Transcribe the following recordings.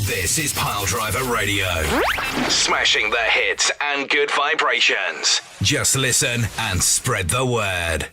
This is Piledriver Radio. Smashing the hits and good vibrations. Just listen and spread the word.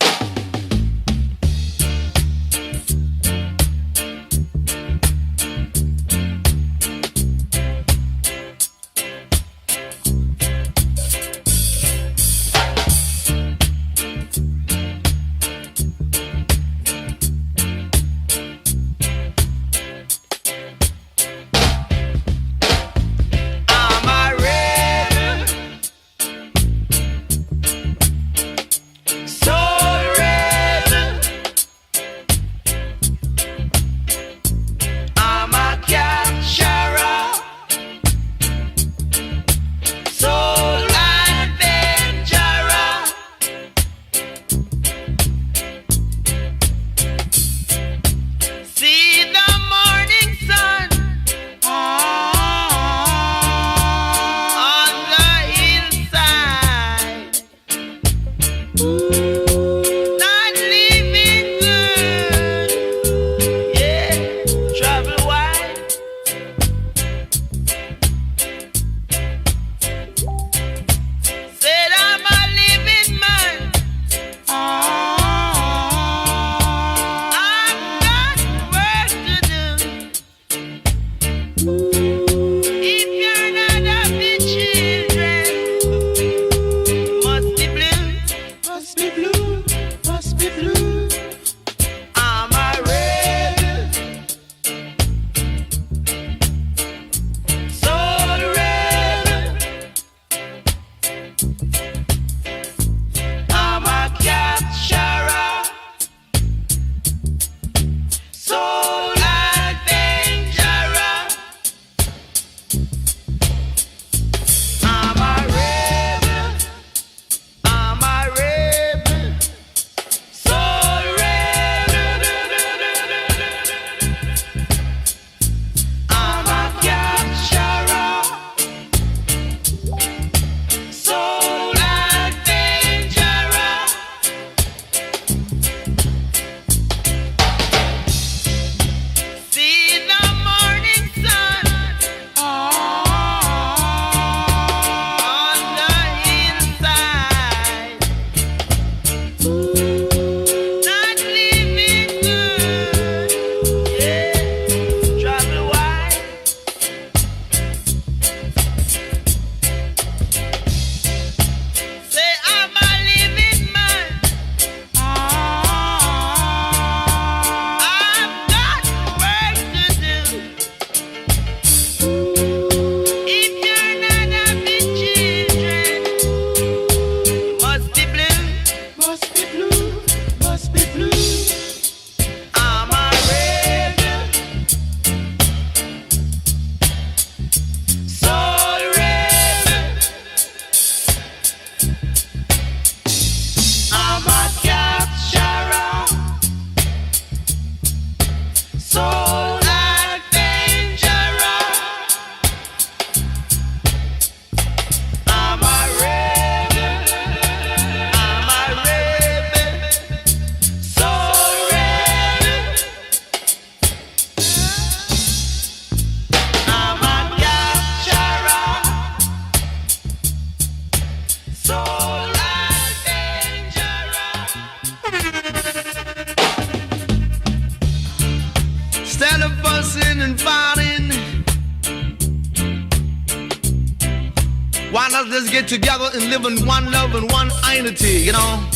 Why not just get together and live in one love and one unity, you know?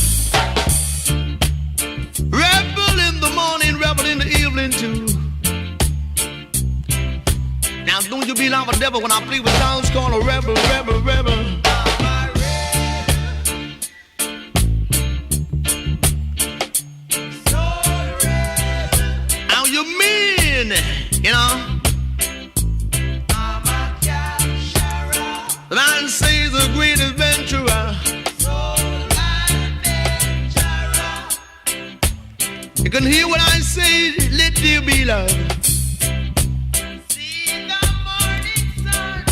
Rebel in the morning, rebel in the evening too. Now don't you be like a devil when I play with sounds called a rebel, rebel, rebel. Now you mean, you know? The man says the great adventurer. You can hear what I say, let there be love. See the morning sun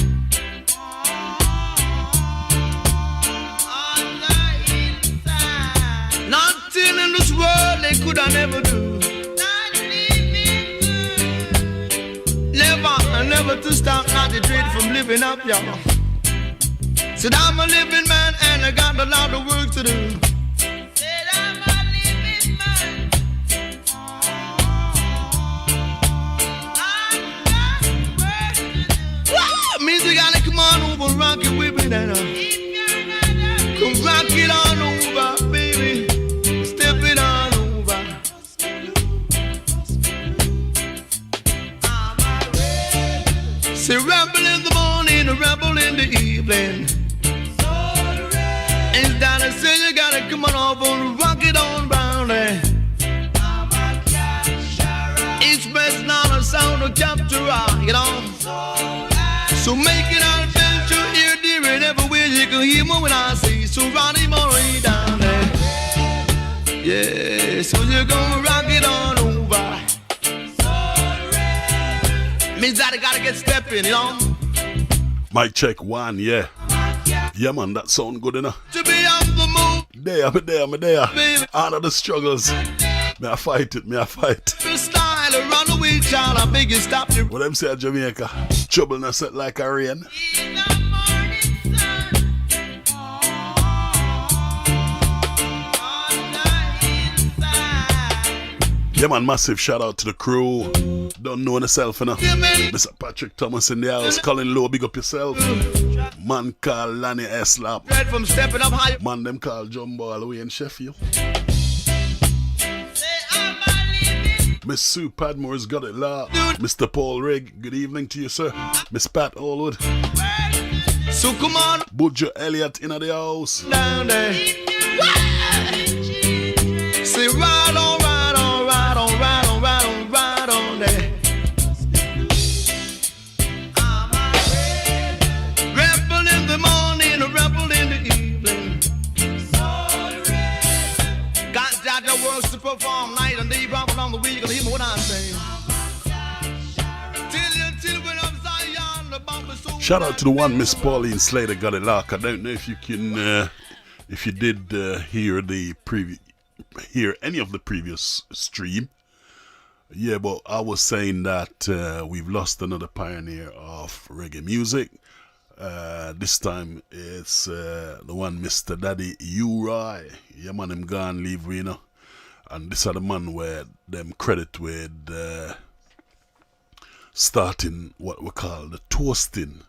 on the hillside. Nothing in this world they could never do. Not living good. Never, never order to stop, not the dread from living up, y'all. Said I'm a living man and I got a lot of work to do. Said I'm a living man. Music gotta come on over, rock it with me now. Come rock it on over, baby. Step it on over. Say rebel in the morning, a rebel in the evening. And down and say you gotta come on over and rock it on round there. It's best not a sound of capture, you know. So make it an adventure here, dear, and everywhere you can hear me when I say, so Ronnie Murray down there. Yeah, so you're gonna rock it on over. Means that I gotta get stepping, you know. Mic check one, yeah. Yeah, man, that sound good enough. To be on the move. There. Baby. Out of the struggles. May I fight it. The style, a runaway child, I beg you stop you. What them say at Jamaica? Trouble not set like a rain. In the morning sun. Yeah, man, massive shout out to the crew. Don't know yourself, enough. Mr. Patrick Thomas in the house. Colin Lowe, big up yourself. Man called Lanny S-Lap. Red from stepping up high. Man them called Jumbo all the way in Sheffield. Miss Sue Padmore's got it loud. Mr. Paul Rigg, good evening to you, sir. Miss Pat Allwood. So come on. Budger Elliott in the house. Down there. Say ride on, ride on, ride on, ride on, ride on, ride on there. Rebel in the morning, a rebel in the evening. Got that works to perform night and day, rock along the way. You gonna hear me what I'm saying. Till when I'm Zion, the bumper so. Shout out to the one Miss Pauline Slater got it locked. I don't know if you can, if you did hear any of the previous stream. Yeah, but I was saying that we've lost another pioneer of reggae music. This time it's the one Mr. Daddy Ewart. Yeah, man, him gone leave, you know. And this are the man where them credit with starting what we call the toasting.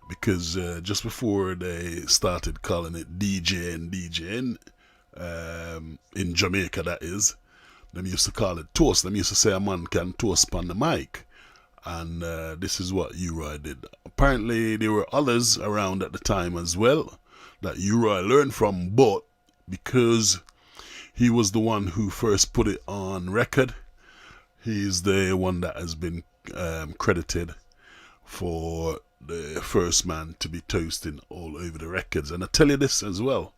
Because just before they started calling it DJing, in Jamaica that is, them used to call it toast. Them used to say a man can toast on the mic. And this is what Ewart did. Apparently there were others around at the time as well that Ewart learned from, but because he was the one who first put it on record, he's the one that has been credited for the first man to be toasting all over the records. And I tell you this as well,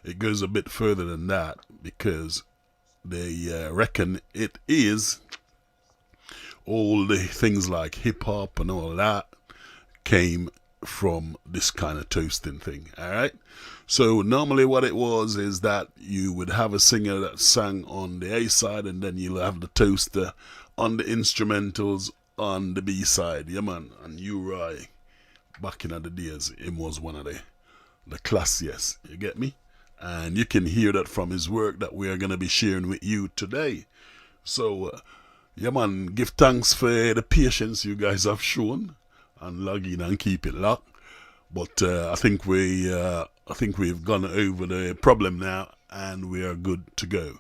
it goes a bit further than that, because they reckon it is all the things like hip-hop and all that came from this kind of toasting thing. Alright, so normally what it was is that you would have a singer that sang on the A side, and then you'll have the toaster on the instrumentals on the B side. Yeah, man. And Ewart, back in the days, him was one of the classiest. You get me? And you can hear that from his work that we are going to be sharing with you today. So yeah, man, give thanks for the patience you guys have shown, and log in and keep it locked. But I think we've gone over the problem now, and we are good to go.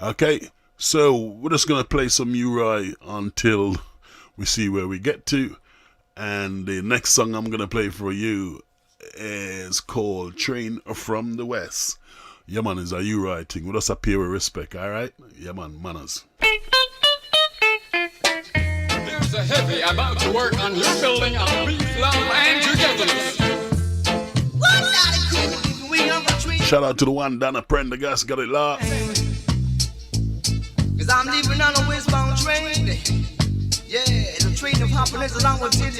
Okay, so we're just gonna play some Ewart until we see where we get to, and the next song I'm gonna play for you is called Train from the West. Yeah, man, it's a Ewart thing. We just appear with respect, alright? Yeah, man, manners. There's a heavy about to work on your building of peace, love, and togetherness. Shout out to the one Donna Prendergast got it locked. Cause I'm leaving on a westbound train. Yeah, the train of happiness is on with you.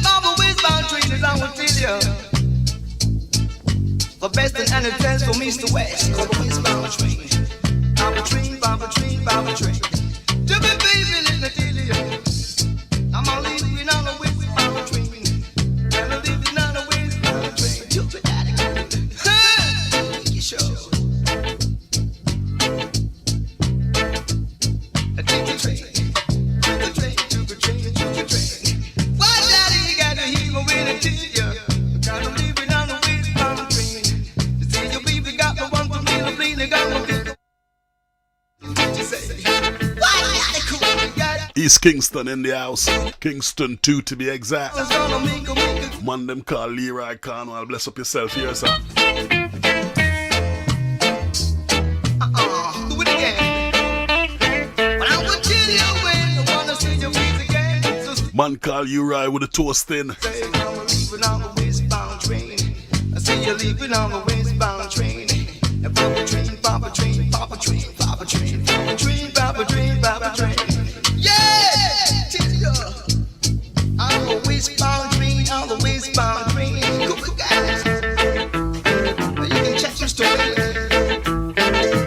On a westbound train is on with you. The best and any plans from east to west. Called the westbound train. I'm a train, I'm a train, I'm a train. To be baby, let me tell you. East Kingston in the house. Kingston 2 to be exact. Man them call Leroy Cornwall. Bless up yourself here, sir. Do it again. But I will tell you when I wanna see your face again. So Man call Uri with a toasting. say I'm leaving on the westbound train. I say you're leaving on the westbound train. And Papa train, Papa train, Papa train, Papa train, Papa train, Papa train, Papa train. Yeah, tell you. On the westbound train, on the westbound train. Cool guys. Now you can check your story.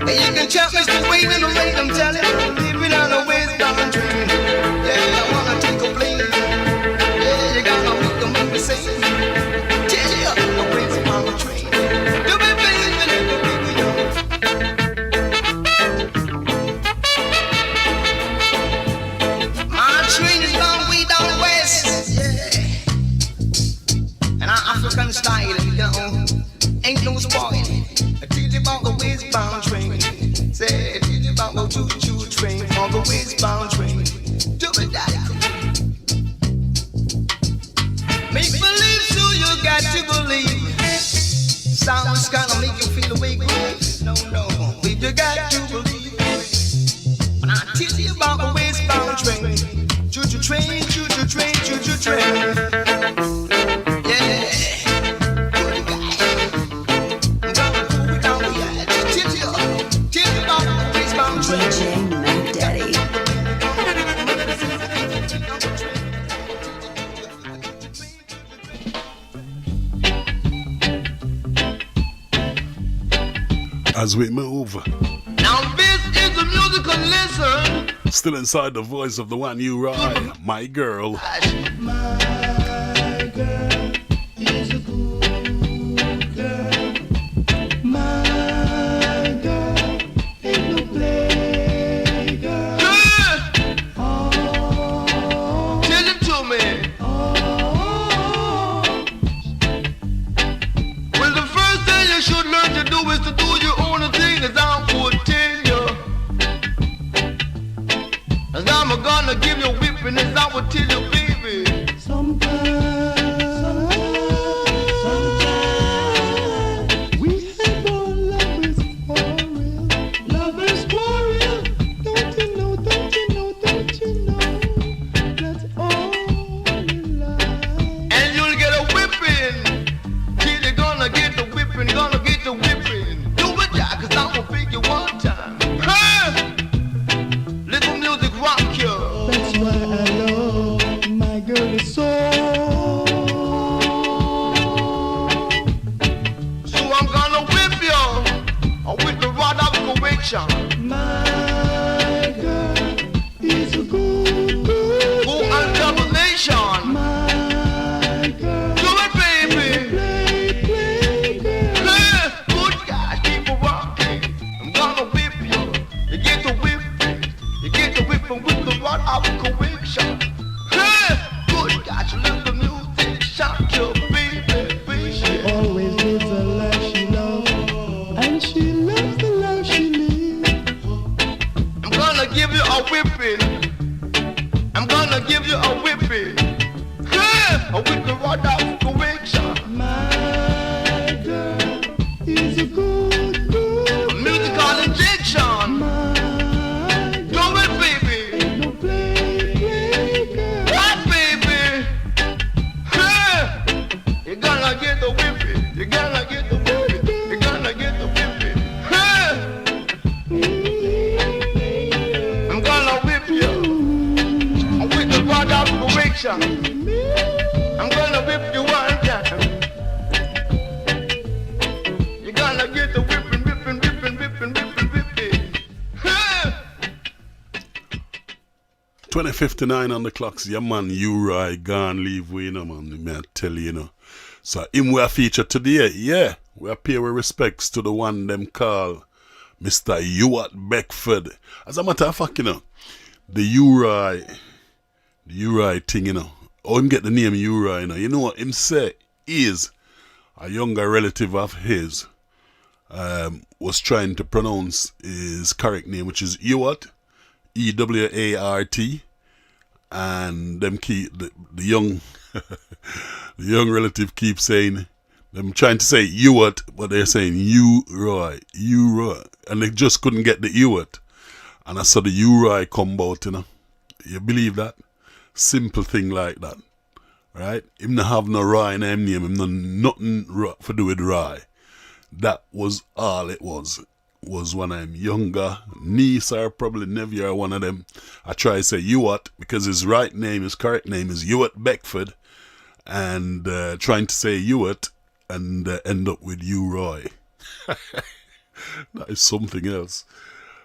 And you can check Mr. Wayne in the rain. I'm telling you, living on the westbound train. Yeah, I wanna take a plane. Yeah, you gotta make the movie say. Tell you, the westbound train. Do me baby, baby, baby, yo. My train is long way down west. Yeah. And I'm African style, you know. Ain't no spoil. I tell you about the westbound train. Say, I tell you about the choo-choo train on the westbound train. Do it, daddy. Make believe, so you got to believe. Sounds kinda make you feel awake. No, baby, you got to believe. When I tell you about the westbound train, choo-choo train, choo-choo train, choo-choo train. Yeah. DJ Mac Daddy. As we move, Now this is the musical lesson. still inside the voice of the one Uri, my girl. My girl is a good girl. My girl ain't no play girl. Tell it to me. Well, the first thing you should learn to do is to do your own thing, as I would tell you. As I'm gonna give you whipping, as I would tell you, baby. Sometimes we have our lovers quarrel. Lovers quarrel. Don't you know, don't you know, don't you know? That's all in life. And you'll get a whipping. Till you're gonna get the whipping, gonna get the whipping. Do it, yeah, 'cause I'm gonna pick you one time. Hey! Little music rock you. That's why I love my girl so. So I'm gonna whip you with the rod of correction. My girl is a good Go on revelation. My girl. Do it, baby. Play, girl. Hey, good guys, keep it rocking. I'm gonna whip you. You get the whipping. You get the whipping with the rod of correction. Hey, good guys, you let the music shock you, baby, baby. She always lives the life she loves, and she loves the life she lives. I'm gonna give you a whipping. I'm gonna give you a whipping. Hey, with the rod of correction. My girl is a good musical injection. Do it, baby. No play girl. What, baby? Hey, you're gonna get the whipping. You're gonna get the whipping. You're gonna get the whipping. Hey, I'm gonna whip you with the rod of correction. I'm gonna whip you one time. You're gonna get the whipping, whipping, whipping, whipping, whipping, whipping. Hey! 20:59 on the clocks. Yeah, man, Uri gone leave we, you know, man. Me I tell you, you know. So, him we a feature today. Yeah, we a pay our respects to the one them call Mr. Ewart Beckford. As a matter of fact, you know, the Uri thing, you know. How him get the name Uri, you know what him say is a younger relative of his was trying to pronounce his correct name, which is Ewart, E-W-A-R-T, and them keep the young the young relative keep saying, them trying to say Ewart, but they're saying Roy, and they just couldn't get the Ewart, and I saw the Roy come out, you know. You believe that? Simple thing like that, right? Him not have no Roy in him name, him no nothing for do with Roy. That was all it was one of them younger niece or probably nephew or one of them. I try to say Ewart because his correct name is Ewart Beckford, and trying to say Ewart and end up with Roy. That is something else.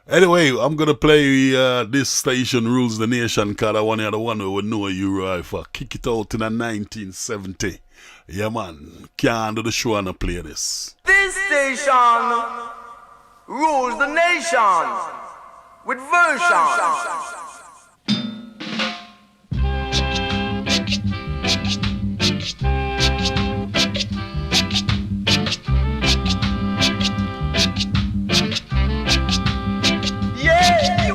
Anyway, I'm gonna play this station rules the nation, cause I want the one who would know Roy for kick it out in 1970. Yeah man, can't do the show and play this. This station rules the nation with version.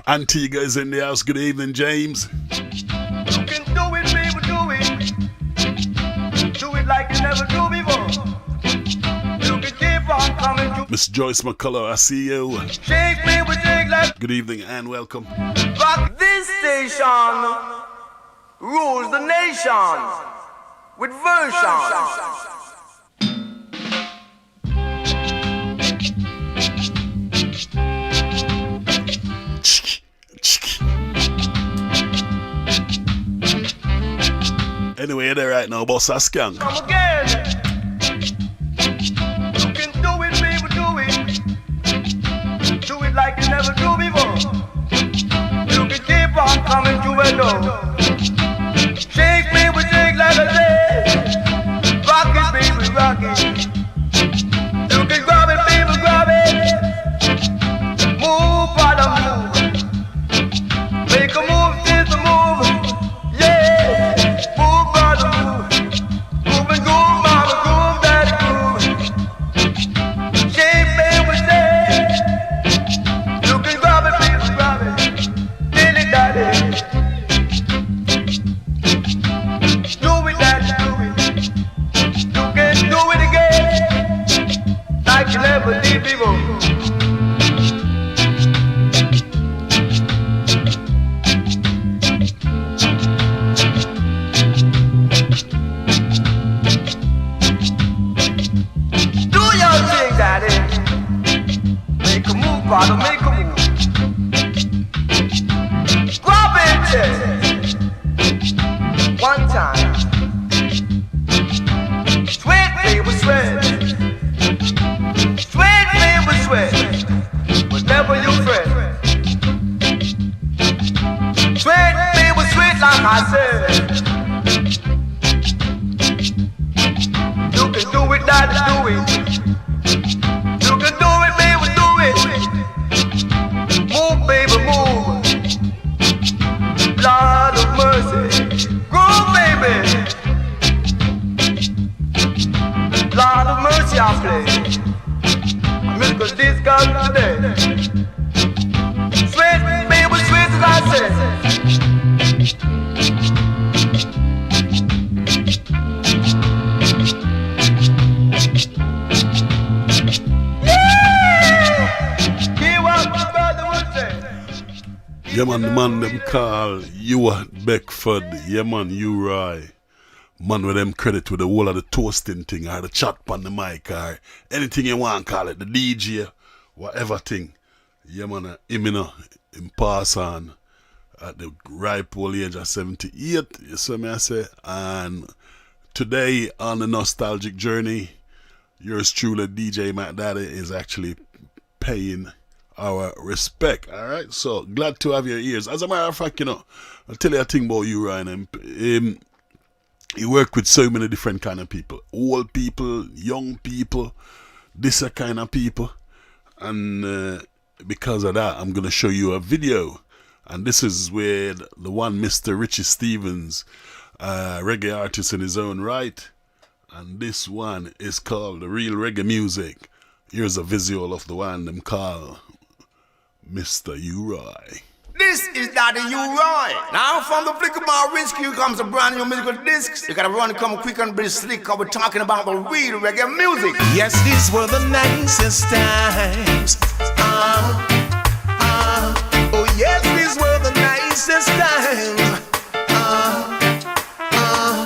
Antigua is in the house. Good evening, James. You can do it, baby, do it. Do it like you never do before. You can keep on coming to Miss Joyce McCullough, I see you. shake me with shake like Good evening and welcome. rock. This station rules the nation with version. Anyway, you're there right now, boss. I scan. Come again. You can do it, baby, do it. Do it like you never do before. You can keep on coming to a door. Shake me with shake like I say. Rock it, baby, rock it. You can grab it, baby, grab it. Move, brother, move. Make a move, take a move. Yeah. Move, brother, move. Move and groove, mama, groove, daddy, groove. Shake me with shake. You can grab it, baby, grab it. Dilly, daddy. Do it, daddy, do it. You can do it again. Like you never did before. Father, make a move. Grab it, one time. Sweat, baby, sweat. Sweat, baby, sweat. Whatever you fret. Sweat, baby, sweat, like I said. You can do it, daddy, do it. You can do it, baby, do it. Move, baby, move. Lord of mercy. Groove, baby. Lord of mercy, I play. Musical disco today. Sweet, baby, sweet as I say. Yeah man, the man them call Ewart Beckford. Yeah man, Roy. Man with them credit with the whole of the toasting thing or the chat on the mic or anything you want call it, the DJ, whatever thing. Yeah man, him pass on at the ripe old age of 78, you see me I say. And today on the nostalgic journey, yours truly, DJ Mac Daddy, is actually paying our respect. Alright, so glad to have your ears. As a matter of fact, I'll tell you a thing about you, Ryan. You work with so many different kind of people. Old people, young people, this kind of people. And because of that, I'm going to show you a video. And this is where the one Mr. Richie Stevens, reggae artist in his own right. And this one is called The Real Reggae Music. Here's a visual of the one them call Mr. Roy. This is Daddy U Roy. Now from the Flicker Bar Rescue comes a brand new musical disc. You gotta run, come quick and be slick, cause we're talking about the real reggae music. Yes, these were the nicest times. Oh yes, these were the nicest times.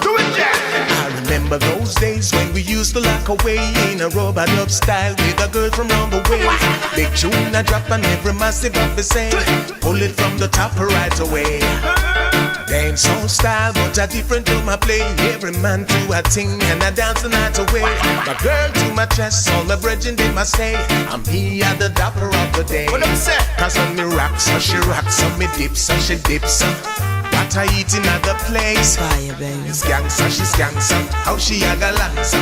Do it, Jack. I remember those days when we used to lock away in a rubber dub style with a girl from round the way. Big tune I drop on every massive of the same. Pull it from the top right away. Dance on style, but a different to my play. Every man to a ting and I dance the night away. My girl to my chest, all my brethren did my say. I'm me at the dapper of the day. What them say? Cause when me rocks, so she rocks, so me dips, so she dips. What I eat in other place. Fire, baby. It's gangsta, she's gangsta. How she a galanza.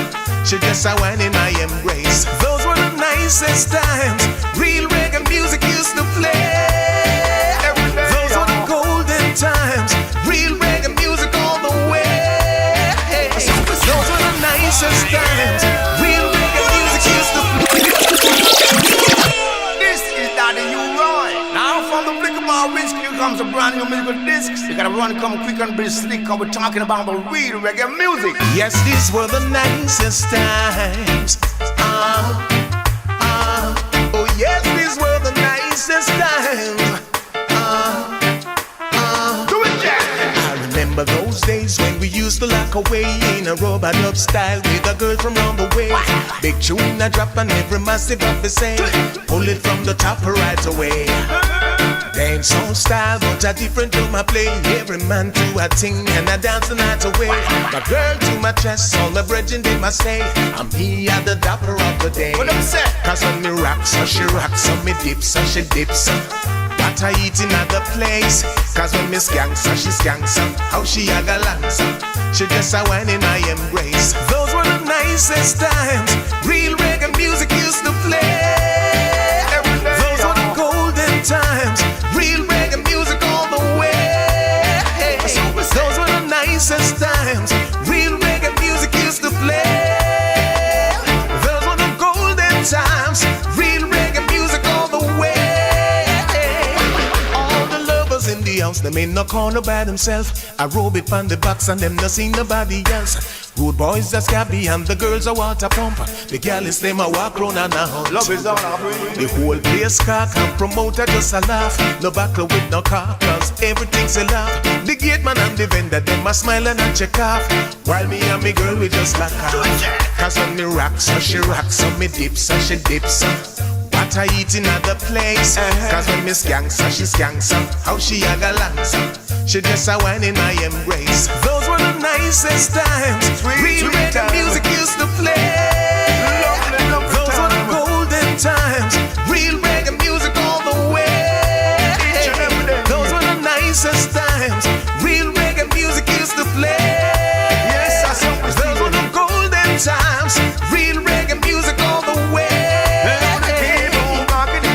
She just a wine in my embrace. Those were the nicest times. Real reggae music used to play. Those were the golden times. Real reggae music all the way. Those were the nicest times. Real reggae music used to play. This is Daddy U Roy. Now from the Flicker Bar Rescue comes a brand new musical disc. You gotta run, come quick and be slick, cause we're talking about the real reggae music. Yes, these were the nicest times. Oh yes, these were the nicest times. Do it, Jack. I remember those days when we used to lock away in a rubber dub style with a girl from round the way. Big tune I drop on every massive of the same. Pull it from the top right away. Dance on style, but a different to my play. Every man to a ting and I dance the night away. My girl to my chest, all my brethren did my say. I'm me at the dapper of the day. What them say? Cause when me rocks, so she rocks, so me dips, so she dips. What I eat in other place. Cause when me skanks, so she skanks. How she a galanza. She just a wine in my embrace. Those were the nicest times. Real reggae music used to play. Those were the golden times. Real reggae music all the way. Those were the nicest times. Real reggae music used to play. Those were the golden times. Real reggae music all the way. All the lovers in the house, them in no corner by themselves. I robe it on the box and them no see nobody else. Good boys are scabby and the girls are water pump. The girls them a walk round and a hunt. Love is all I bring. The whole place cock and promoter just a laugh. No buckle with no car, cause everything's a laugh. The gate man and the vendor, them a smile and a check off. While me and me girl, we just lock off. Cause when me rock, so she rocks, so me dips, so she dips. What I eat in other place. Cause when me skanks, so she skanks. How she a galanza. She just a wine in my embrace. Those were the nicest times. Real reggae music used to play. Those were the golden times. Real reggae music all the way. Those were the nicest times. Real reggae music used to play. Those were the golden times. Real reggae music all the way.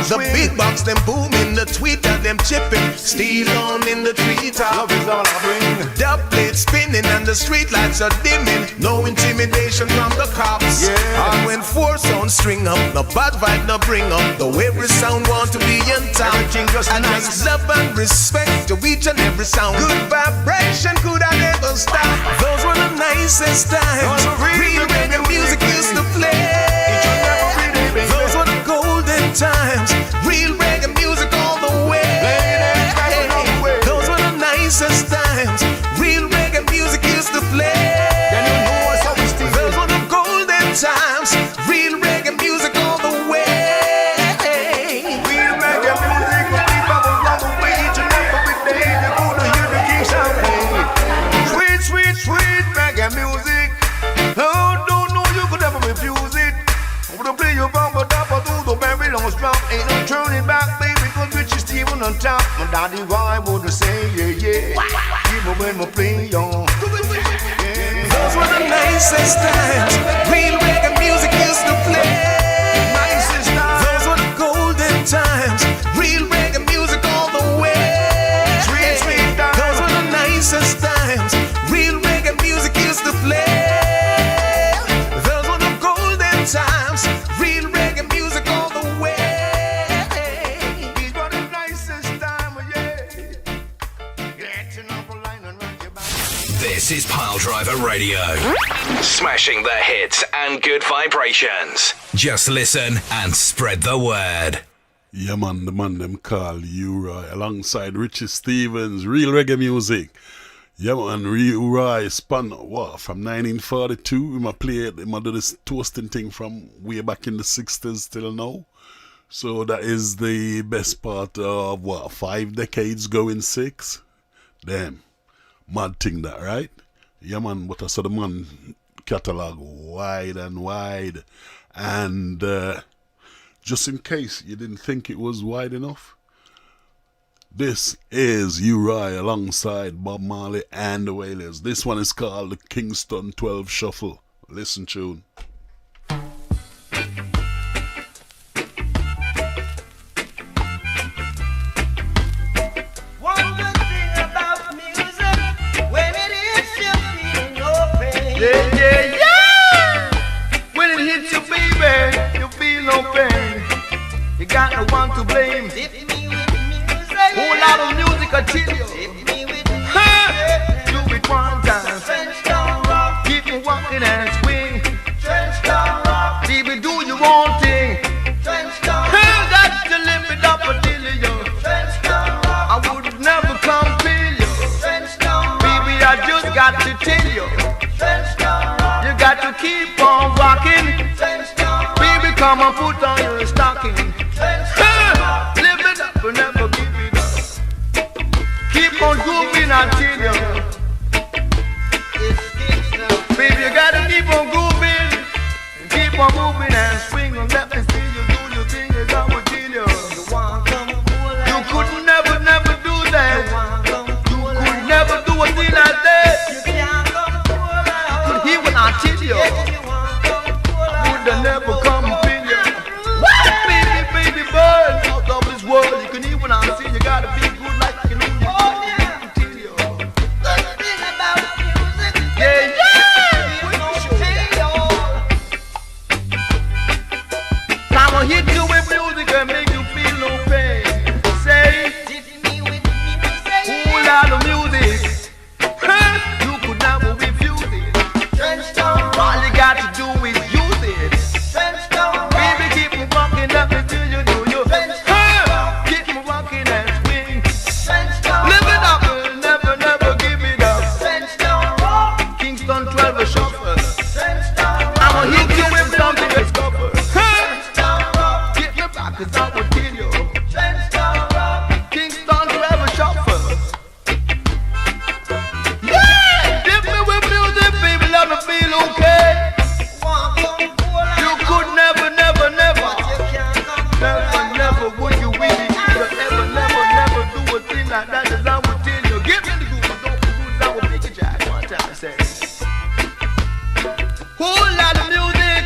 The big box them booming, the tweeter them chipping, steel on in the treetop. Love is all I bring. Dub plate spinning and the street lights are dimming. No intimidation from the cops. And when four sounds string up, no bad vibe no bring up. Though every sound want to be in town. Everything just and nice. just love and respect to each and every sound. Good vibration could I never stop. Those were the nicest times. Real reggae music used to play. Those were the golden times. Real reggae music all the way. Those were the nicest times. Real reggae music used to play. Those were the golden times. Real reggae music all the way. Real reggae music, the people will run away each and every day. They're gonna hear the Kingston play. Sweet, sweet, sweet reggae music. Oh, don't know you could ever refuse it. I'm gonna play your bumper top or do the very long strap. Ain't no turning back, baby, cause Rich is Steven on top. My daddy, why would I say, yeah, yeah. Give me when we play, y'all. Those were the nicest times. Real reggae music used to play. Those were the golden times. Real reggae music all the way. Those were the nicest times. Real reggae music used to play. Those were the golden times. Real reggae music all the way. These were the nicest time, yeah. This is Piledriver Radio. Smashing the hits and good vibrations. Just listen and spread the word. Yeah, man, the man them call Ewart alongside Richie Stevens, real reggae music. Yeah, man, Ewart span what from 1942. We play do this toasting thing from way back in the 60s till now. So that is the best part of 5 decades going 6. Damn, mad thing that, right? Yeah, man, but I saw the man catalog wide and wide, and just in case you didn't think it was wide enough, this is Ewart alongside Bob Marley and the Wailers. This one is called the Kingston 12 Shuffle. Listen tune. One good thing about music, when it hits you, feel no pain. Yeah, yeah, yeah! When it hits you, baby, you feel no pain. You got no one to blame. Whole lot of music, I tell you. Do it one time. Keep me walking and swing. Baby, do your own thing. Got to live it up until you. I would never compel you. Baby, I just got to tell you. You got to keep on walking. Baby, come and put on your stocking. Live it up and never give it up. Keep on grooving until you. Baby, you gotta keep on grooving. Keep on moving and swing and let me see you do your thing as I will tell you. You could never, never do that. You could never do a thing like that. You could hear what I tell you. I would have never come feel you. Baby, baby, boy, out of this world. You can hear what I say. You gotta be good like you know you do. Yeah, yeah. I'ma hit you with music and make you feel no pain. Say, whole lot of music, you could never refuse it. All you got to do is use it. Baby, keep me walking up until you do you. Keep me walking and swing. Live it up and never, never give it up. Kingston 12 a shuffle. I'ma hit you with something that's covered. Cause I will kill you. Kingston 12 a shuffle. Yeah! Dip me with music, baby, let me feel okay. You could never, never, never, never, never would you really ever, never, never do a thing like that as I will tell you. Give me the good, don't be good, I will make it jack one time, I say. Whole lot of music,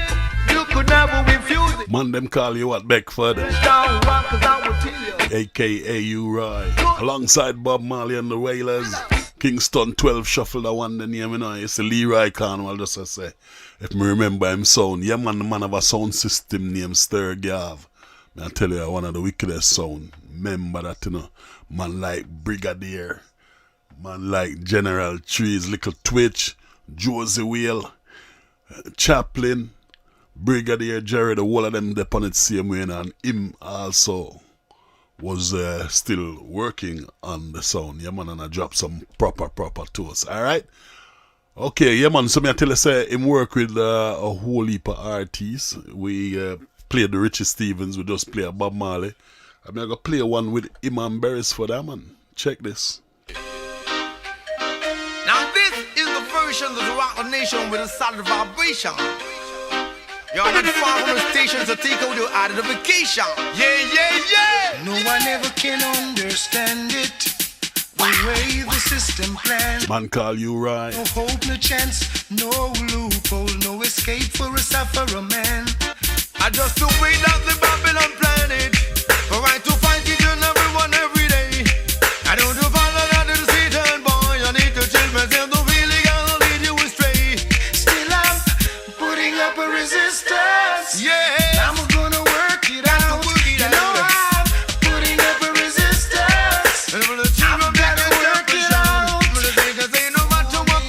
you could never refuse it. Man, them call you Ewart Beckford, aka Ewart, alongside Bob Marley and the Wailers. Kingston 12 Shuffle, the one the name, you know. It's the Leroy Carnival, just to say. If me remember him sound. Yeah, man, the man have a sound system named Stir Gav. I tell you, one of the wickedest sound. Remember that, you know. Man like Brigadier, man like General Trees, Little Twitch, Josie Whale, Chaplin, Brigadier Jerry, the whole of them they on it same way, and him also was still working on the sound. Yeah, man, and I dropped some proper toast. Alright? Okay, yeah, man, so me I tell you, say, him work with a whole heap of artists. We played the Richie Stevens, we just play a Bob Marley. I'm going to play one with him and Beres for that, man. Check this. Now this is the version that rock the nation with a solid vibration. You're not far from the station, so take out your identification. Yeah, yeah, yeah. No one ever can understand it. The way the system plans. Man call you right. No hope, no chance, no loophole, no escape for a sufferer man. I just the way that the Babylon planned it. For right to fight each and everyone every day. I don't follow that to the Satan boy. I need to change myself to really gonna lead you astray. Still I'm putting up a resistance. Yeah, I'm gonna work it out. You know I'm putting up a resistance. And for the children, I've gotta work it out. for the thing I say, no matter what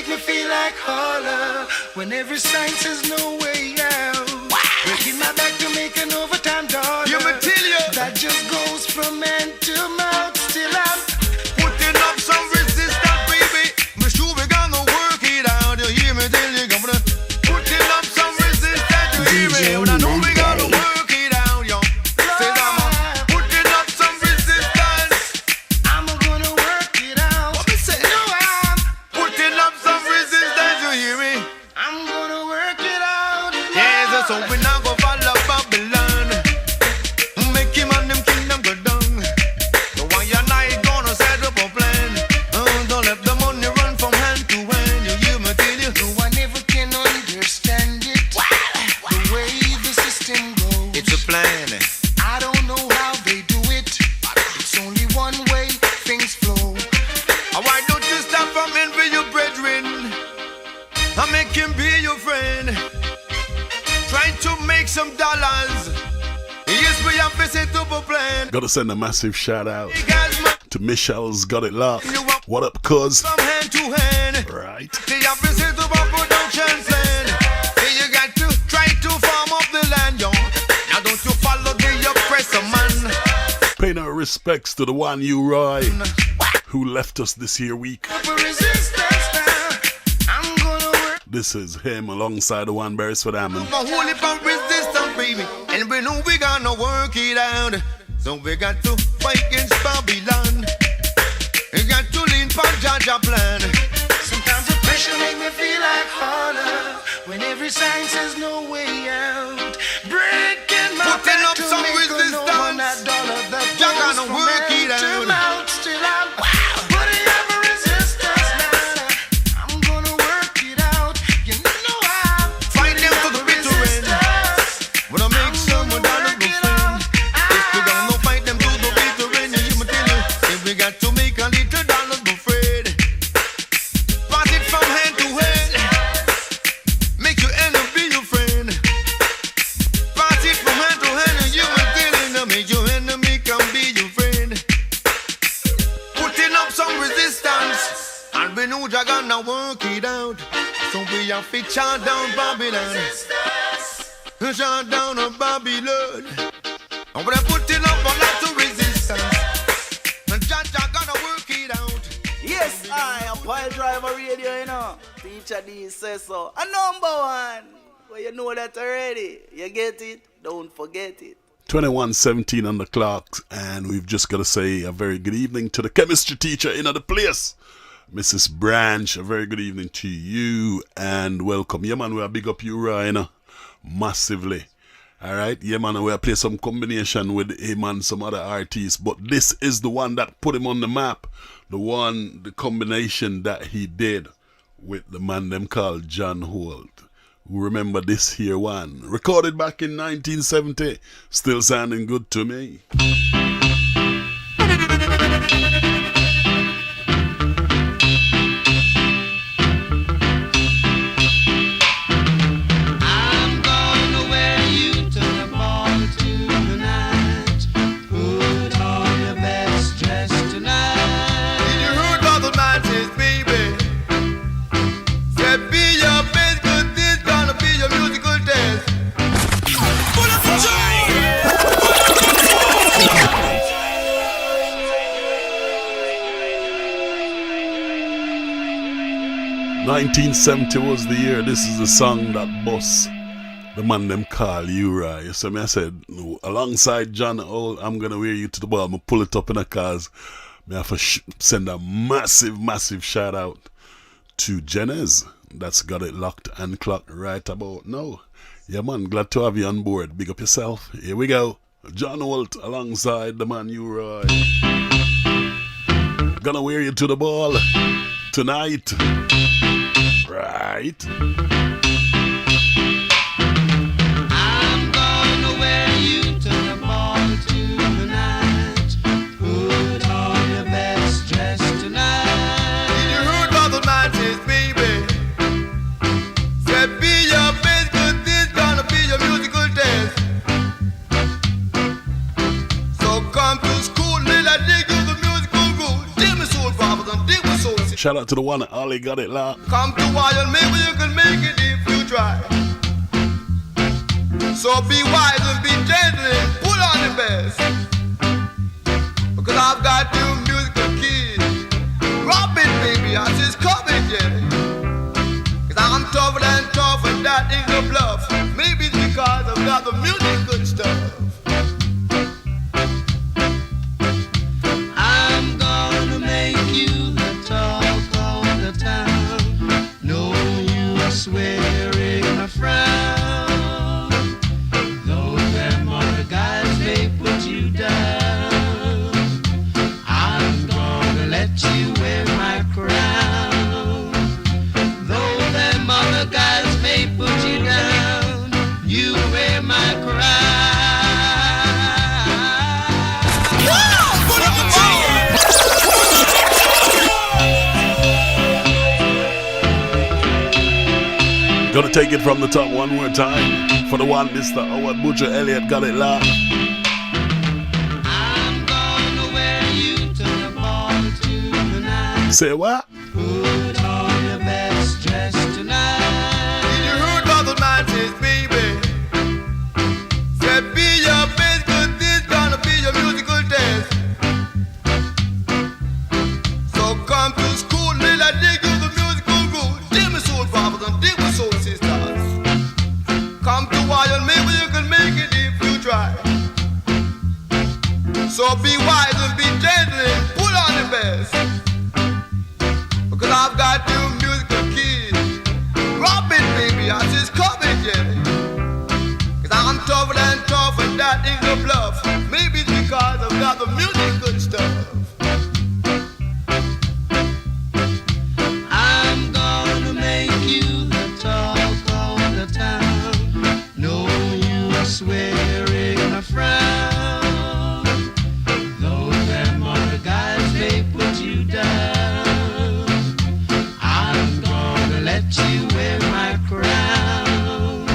make me feel like holler. When every sign says no way out. Breaking my back to make an overtime dollar. You may tell you. That just goes from hand to mouth. Still I'm Putting up some resistance, baby. Me sure we gonna work it out. You hear me tell you, gonna putting up some resistance. You hear me? But I know we gonna work it out, yo. Say I'm putting up some resistance. I'm gonna work it out. What me say? No, I'm Putting up some resistance. You hear me? I'm gonna work it out. Yes, so we now go follow Babylon. Make him and them kingdom go down. So why you not gonna set up a plan? Don't let the money run from hand to hand. You hear me tell you? No, I never can understand it. The way the system goes. It's a plan. I don't know how they do it. It's only one way things flow. Why don't you stop from envy your brethren? I make him be your friend. Try to make some dollars. Yes, we have to set up a plan. Gotta send a massive shout out Guys, man, to Michelle's Got It Locked. What up, cuz? from hand to hand. Right. You have to set up a production plan. You got to try to farm up the land, yo. Now don't you follow the oppressor, man. Pay no respects to the one you Roy, who left us this here week. For resistance now, I'm gonna work. This is him alongside the one Beresford Hammond. For holy for resistance, baby. And we know we gonna work it out. So we got to fight against Babylon. We got to lean for Jaja plan. Sometimes the pressure make me feel like holler. When every sign says no way out. Breaking my Putting back up to some make resistance. a no on that dollar that You're goes gonna from work hand it to out. mouth. Still I'm putting up a resistance now. I'm gonna work it out. You know I'm Fight them to the bitter end. resistance. When I make some dollars go friend. If we gonna fight them to the bitter end, you me tell you. If we got to make a little dollars go afraid. Pass it from hand to hand. Make your enemy be your friend. Pass it from hand to hand, and you me telling them, make your enemy can be your friend. Putting up some resistance, and we know you're gonna work it out. So we have to chant down Babylon. Shut down on Babylon. And we're putting up a lot of resistance. And Jaja gonna work it out. Yes, I am Pile Driver Radio, you know. Teacher D says so. A number one. Well, you know that already. You get it? Don't forget it. 21:17 on the clock, and we've just got to say a very good evening to the chemistry teacher in the place, Mrs. Branch. A very good evening to you and welcome. Yeah, man, we'll big up you, Ryan, massively. All right, yeah, man, we'll play some combination with him and some other artists, but this is the one that put him on the map. The combination that he did with the man them called John Holt. Remember this here one, recorded back in 1970, still sounding good to me. I'm gonna wear you to the ball tonight. Put on your best dress tonight. Did you heard about the 90s, baby? Said be your best, 'cause this gonna be your musical test. Pull up the joy! 1970 was the year. This is the song that boss the man them call Uri. So me I said, no, alongside John Holt, I'm gonna wear you to the ball. I'm gonna pull it up in a cars. Me have to send a massive shout out to Jenez. That's got it locked and clocked right about now. Yeah, man, glad to have you on board. Big up yourself. Here we go. John Holt alongside the man Uri. Gonna wear you to the ball tonight. Right. I'm gonna wear you to the ball tonight. Put on your best dress tonight. Did you heard about the 90s, baby? Said be your best, 'cause this gonna be your musical test. So come to school, let I dig you the musical rule. Dig me soul, brothers, and dig me soul. Shout out to the one that Ollie got it loud. Come to Wild, maybe you can make it if you try. So be wise and be gentle and put on the best. Because I've got two musical keys. Drop it, baby, I just coming, yeah. Cause I'm tougher than tough and that ain't no bluff. Maybe it's because I've got the musical stuff. I'm gonna make you the talk of the town. No use swearing a frown. Though them other guys may put you down, I'm gonna let you wear my crown. Though them other guys may put you down, you wear my crown. Gonna take it from the top one more time. For the one, Mr. Howard Butcher Elliott got it loud. I'm gonna wear you to the ball tonight. Say what? Put on your best dress tonight. Did you hear about the man says, baby? Said be your best, cause this gonna be your musical test. So come to school, let I dig you the musical rules. Dig me soul brothers and dig me soul sisters. Come to Wild, maybe you can make it if you try. So be wise and be gentle and put on the best. Because I've got two musical keys. Drop it, baby, I just come it, yeah. Cause I'm tougher than tough and that ain't no bluff. Maybe it's because I've got the musical stuff. I'm gonna make you the talk of the town. No use swearing a frown. Though them other guys may put you down, I'm gonna let you wear my crown.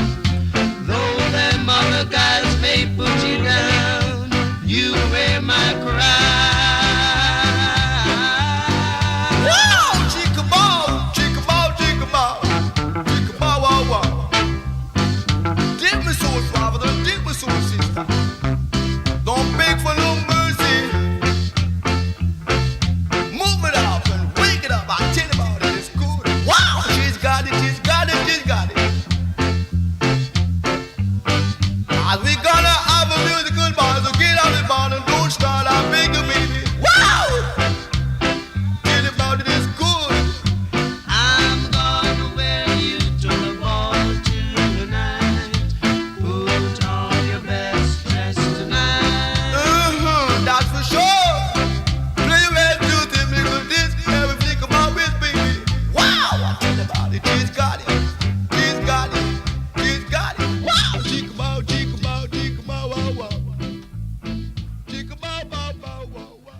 Though them other guys may put you down, you wear my crown. Wow! Chickaboo, chickaboo, chickaboo. Chickaboo, wow, wow. Dig me soul, father, dig me soul, sister. Don't beg for no mercy. Move it up and wake it up. I tell you about it, it's good. Wow! She's got it, she's got it, she's got it. Are we gonna have a musical bar? So get out the bar and don't start. I beg you, baby. Wow! Tell you about it, it's good. I'm gonna wear you to the ball tonight. Put on your best dress tonight. That's for sure. Play your best music, because this everything about with baby. Wow! I tell you about it, she's got it. She's got it. She's got it. Wow! Chickaboo, chickaboo, chickaboo, wow, wow. Chickaboo, wow, wow, wow, wow.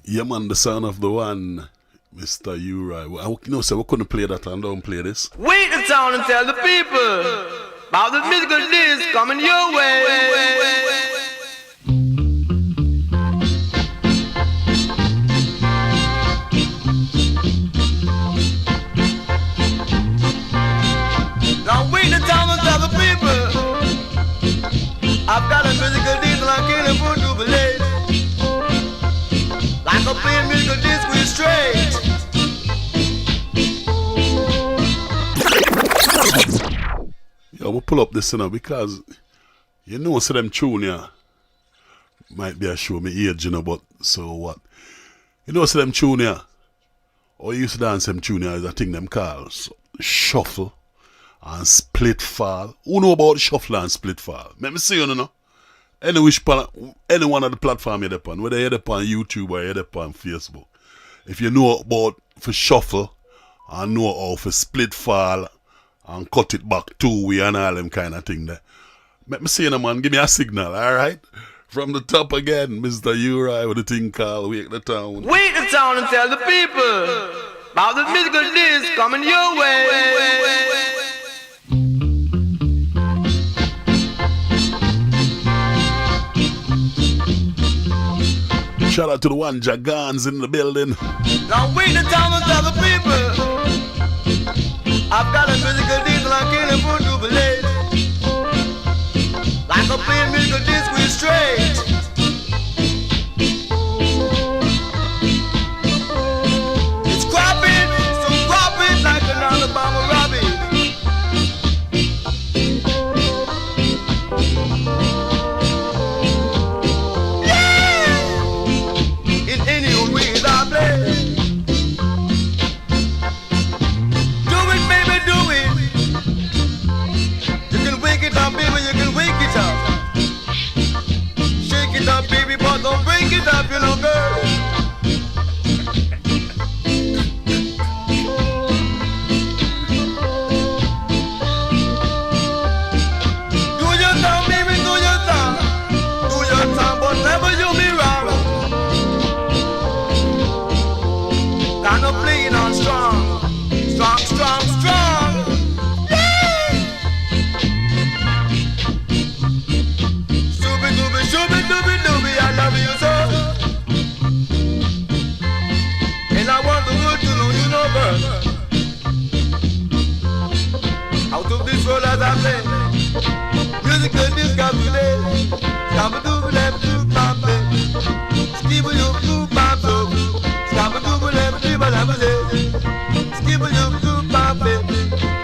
Yeah, man, the sound of the one, Mr. Ewart. You know, so we couldn't play that and don't play this. Wait the town and tell the people about the musical disc coming your way. Now wait the town and tell the people I've got a musical disc and I can't afford to believe. Like a plain musical disc with straight. Yeah, we'll pull up this, you know, because you know, so them tune, yeah, might be a show me age, you know, but so what? You know, so them tune, yeah, or you used to dance them tune, yeah, is a thing them call shuffle and split fall. Who know about shuffle and split fall? Let me see, you know. Any one of the platform you're upon, whether you're upon YouTube or you're upon Facebook. If you know about for shuffle and know how for split fall and cut it back 2 way and all them kind of thing there. Let me see you, man. Give me a signal, alright? From the top again, Mr. Ewart with the thing called Wake the Town. Wake the town and tell the people about the musical disc coming your way. Shout out to the one Jagans in the building. Now we the Thomas of the people. I've got a musical disc like killing for jubilate. Like a plain musical disc with straight. It's cropping, so cropping like an Alabama rabbit. Don't break it up, you know, girl. Do your time, baby, do your time. Do your time, but never you be wrong. Kind of playing on strong. Strong, strong, strong. Shooby, dooby, shooby, dooby, dooby. I love you so. And I want the world to know you know, girl. Out of this world as I play. Musical disco today. Scabba-dooba-lab-doo-bam-bam. Skibba-doo-boo-bam-bam. Scabba-dooba-lab-doo-bam-bam. Skibba-doo-boo-bam-bam.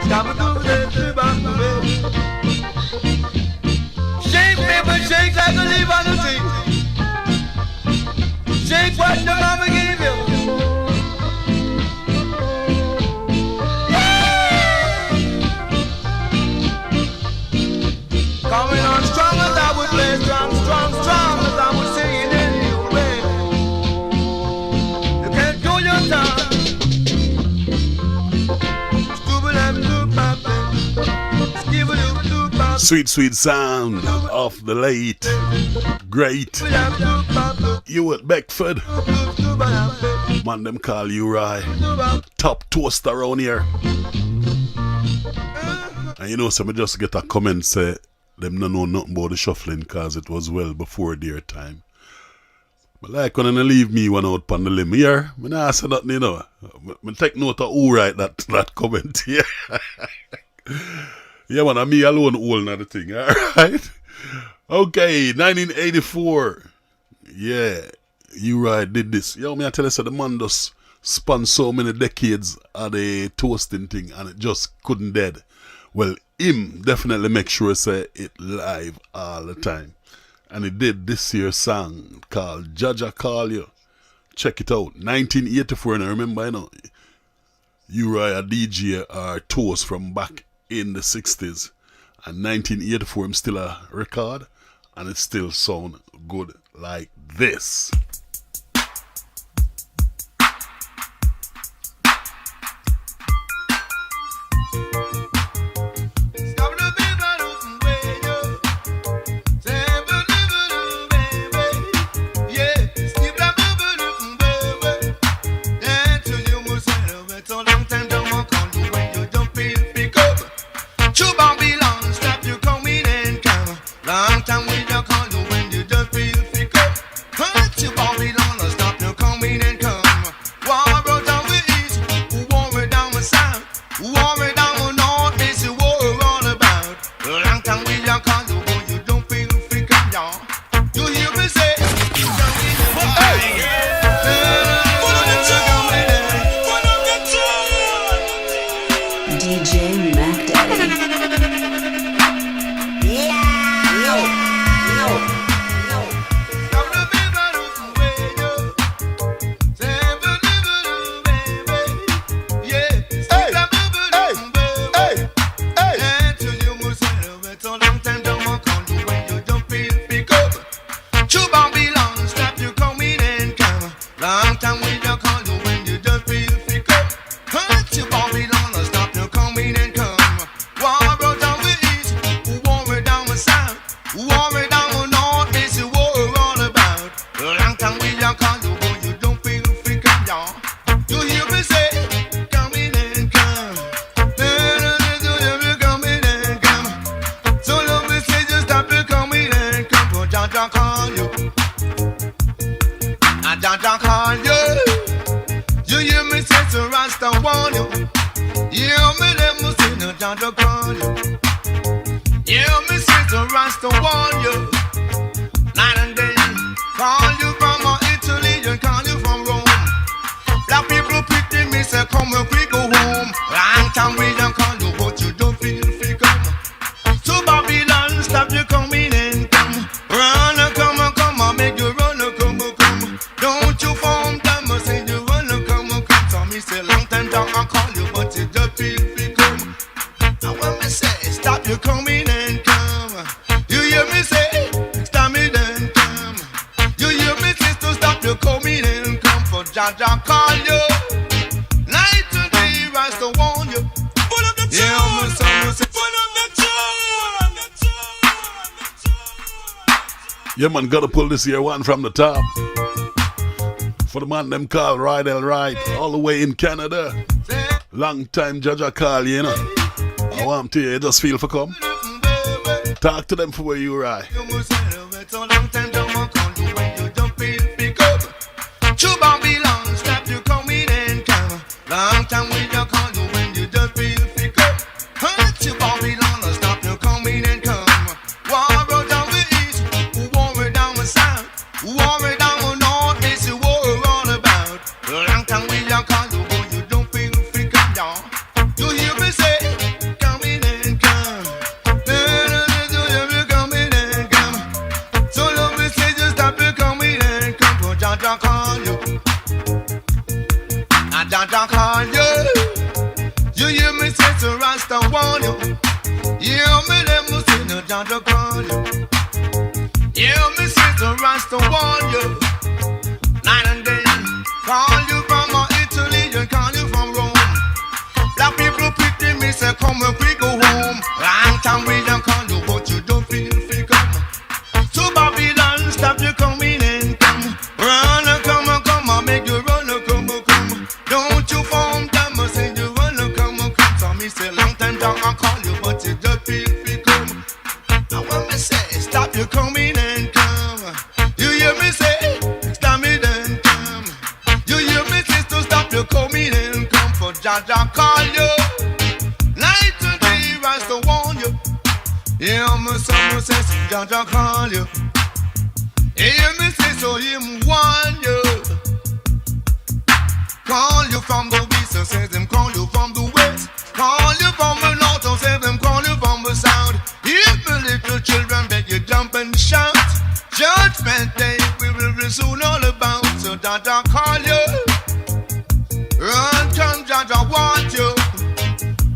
Scabba-dooba-lab-doo-bam-bam. Shake, baby, shake like a leaf on the tree. Shake what the mama gave you. Coming on strong as I would play, strong, strong, strong as I would sing it in your way. You can't do your time. Sweet, sweet sound of the late, great Ewart Beckford. Man, them call you right. Top toast around here. And you know, so me just get a comment say, them no know nothing about the shuffling cause it was well before their time. But like when they leave me one out on the limb here, I nah say nothing, you know. I take note of who write that comment here. Yeah, man, me alone all another thing, alright? Okay, 1984. Yeah, you right, did this. Yo, me I tell you, so the man just spun so many decades of the toasting thing and it just couldn't dead. Well, him definitely make sure say it live all the time. And he did this year's song called Jaja Call You. Check it out. 1984, and I remember, you know, Uri a DJ or toast from back in the 60s. And 1984, him still a record, and it still sound good like this. Long time we don't call you when you just feel free. Hurt you, Bobby. to Rasta warn you. Hear me, let me see the Jaja call you. Hear me, say to Rasta warn you. Night and day, call you from Italy and call you from Rome. Black people pity me, say come and quick go home. Long time we don't call you, but you don't feel free come. To Babylon, stop you coming and come. Run, come, make you run, come. Don't you form them, say you run, come. So me say long time down I call you, but you don't feel free come. Now when me say stop you coming and come, you hear me say stop me then come. You hear me say to stop you coming and come. For Jaja call you, night and day rise to warn you. Full of the truth, yeah, me say full of the truth. Yeah, man, gotta pull this here one from the top. For the man them call Rydell Right, all the way in Canada. Long time Jaja call, you know. I want to hear you just feel for come. Talk to them for where you right. To Babylon, stop you coming and come. Long time we don't call you when you just feel free come. To Babylon, stop you coming and come. War down the east, war down the south, war down the north, it's a war all about. Long time we don't call you when you don't feel free come down. You hear me say, coming and come. Coming and come. So let me say, just stop you coming and come. For Jaja call you. Jaja call you. You hear me say to Rasta warn you. Hear me let me say no Jaja call you. Hear me say to Rasta warn you. Night and day, call you from Italy and call you from Rome. Black people pity me say come and quick go home. Long time we don't call you but you don't feel free come. To Babylon stop you coming and come. Run come, make you run come. Don't you form them, say you wanna come. So me say long time down I call you, but you just feel free come. Now when me say stop you coming and come, you hear me say stop me then come. You hear me say to stop you coming and come. For Jaja call you, night and day rise to warn you. Hear me some say Jaja call you. Hear me say so him warn you. Call you from the east, so say them call you from the west. Call you from the north, so say them call you from the south. If the little children beg you jump and shout, Judgment Day we will be soon all about. So Jaja call you, run come Jaja want you.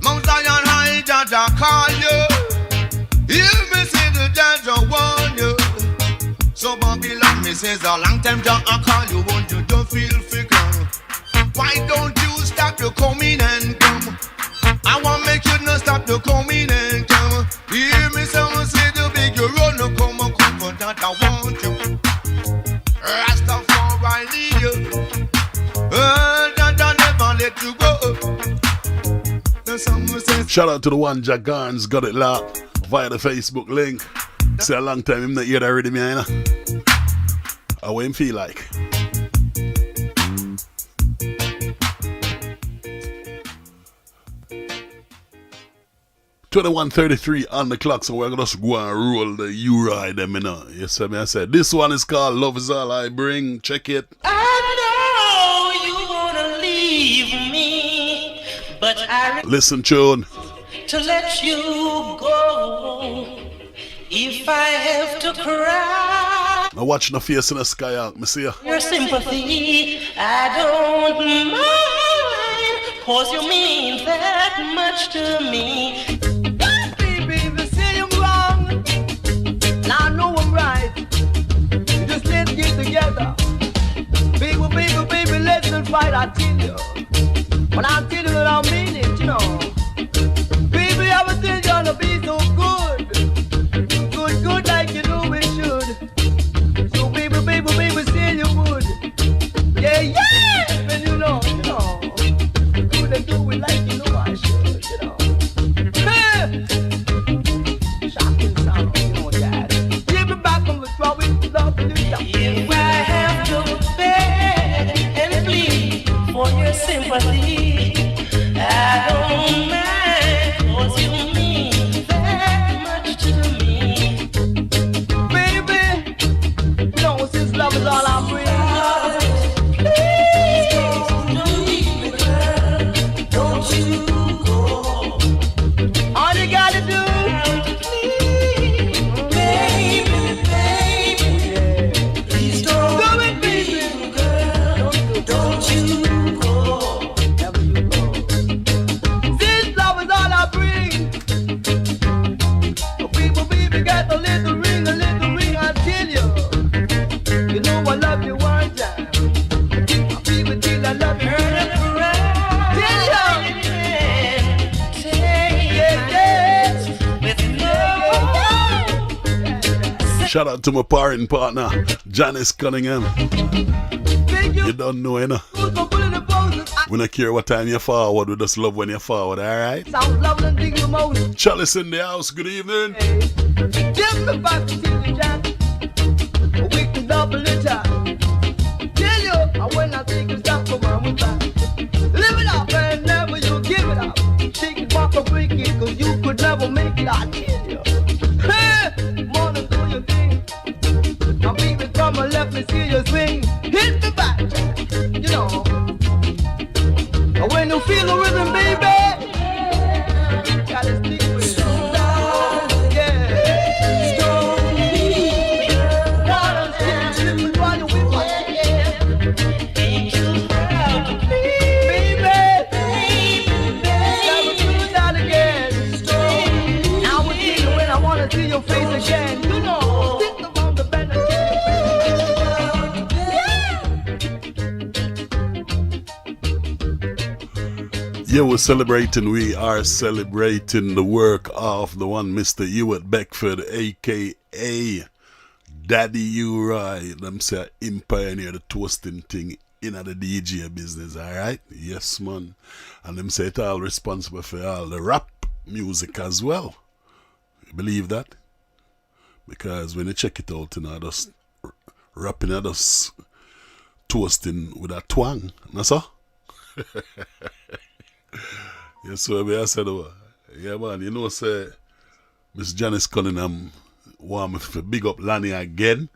Mount Zion high Jaja call you. Hear me say the Jaja warn you. So Babylon me says a long time Jaja call you, won't you don't feel free come. Why don't you stop your coming and come? I want make you not stop your coming and come. Hear me someone say the big you run no come for that I want you. Rastafari need you. That never let you go. Shout out to the one Jack Garns got it locked via the Facebook link. Say a long time him not hear that already, man. How him feel like? $21:33 on the clock, so we're gonna just go and roll the U-Ride them, you know. You see me? I said this one is called Love Is All I Bring. Check it. I know you wanna leave me, but I listen, tune. To let you go, if I have to cry. Now watch the face in the sky out, me see ya. Your sympathy, I don't mind, 'cause you mean that much to me. Now I know I'm right. Just let's get together. Baby, let's not fight, I tell you. When I tell you that I mean it, you know. Baby, I was still gonna be so good. Good like you know we should. So baby, say you would. Yeah, and you know. Good and do it like you know I should, you know. Hey. Shocking sound, you know that. Give me back on the trouble, love you. If I have to beg and plead for your sake. you go. All you gotta do, Baby, baby, please don't do it, baby. girl. Don't you go. Never you go. This love is all I bring. People, baby, got a little ring, I tell you. You know I love you one time. People till I love you. Shout out to my parent partner, Janice Cunningham. You don't know, you know. We don't care what time you forward, we just love when you forward, alright? Sounds lovely and dig the most. Chalice in the house, good evening. Give me back to you, Jack. We can double the time. Tell you, I when I think it's time for my back. Live it up and never you give it up. Shake it back or break it, cause you could never make it, I tell you. Hey, wanna do your thing. Now baby, come and let me see you swing. Hit me back, you know. And when you feel the rhythm, baby, gotta stick with it. See your face again, you know. Think about the benefit. Yeah, we are celebrating the work of the one Mr. Ewart Beckford, aka Daddy Uri. Them say him pioneer the toasting thing in the DJ business, alright? Yes, man. And them say it all responsible for all the rap music as well. Believe that? Because when you check it out, you know, just rapping, just toasting with a twang. That's all? Yes, so I said, yeah, man, you know, say, Miss Janice Cunningham want me to big up Lanny again.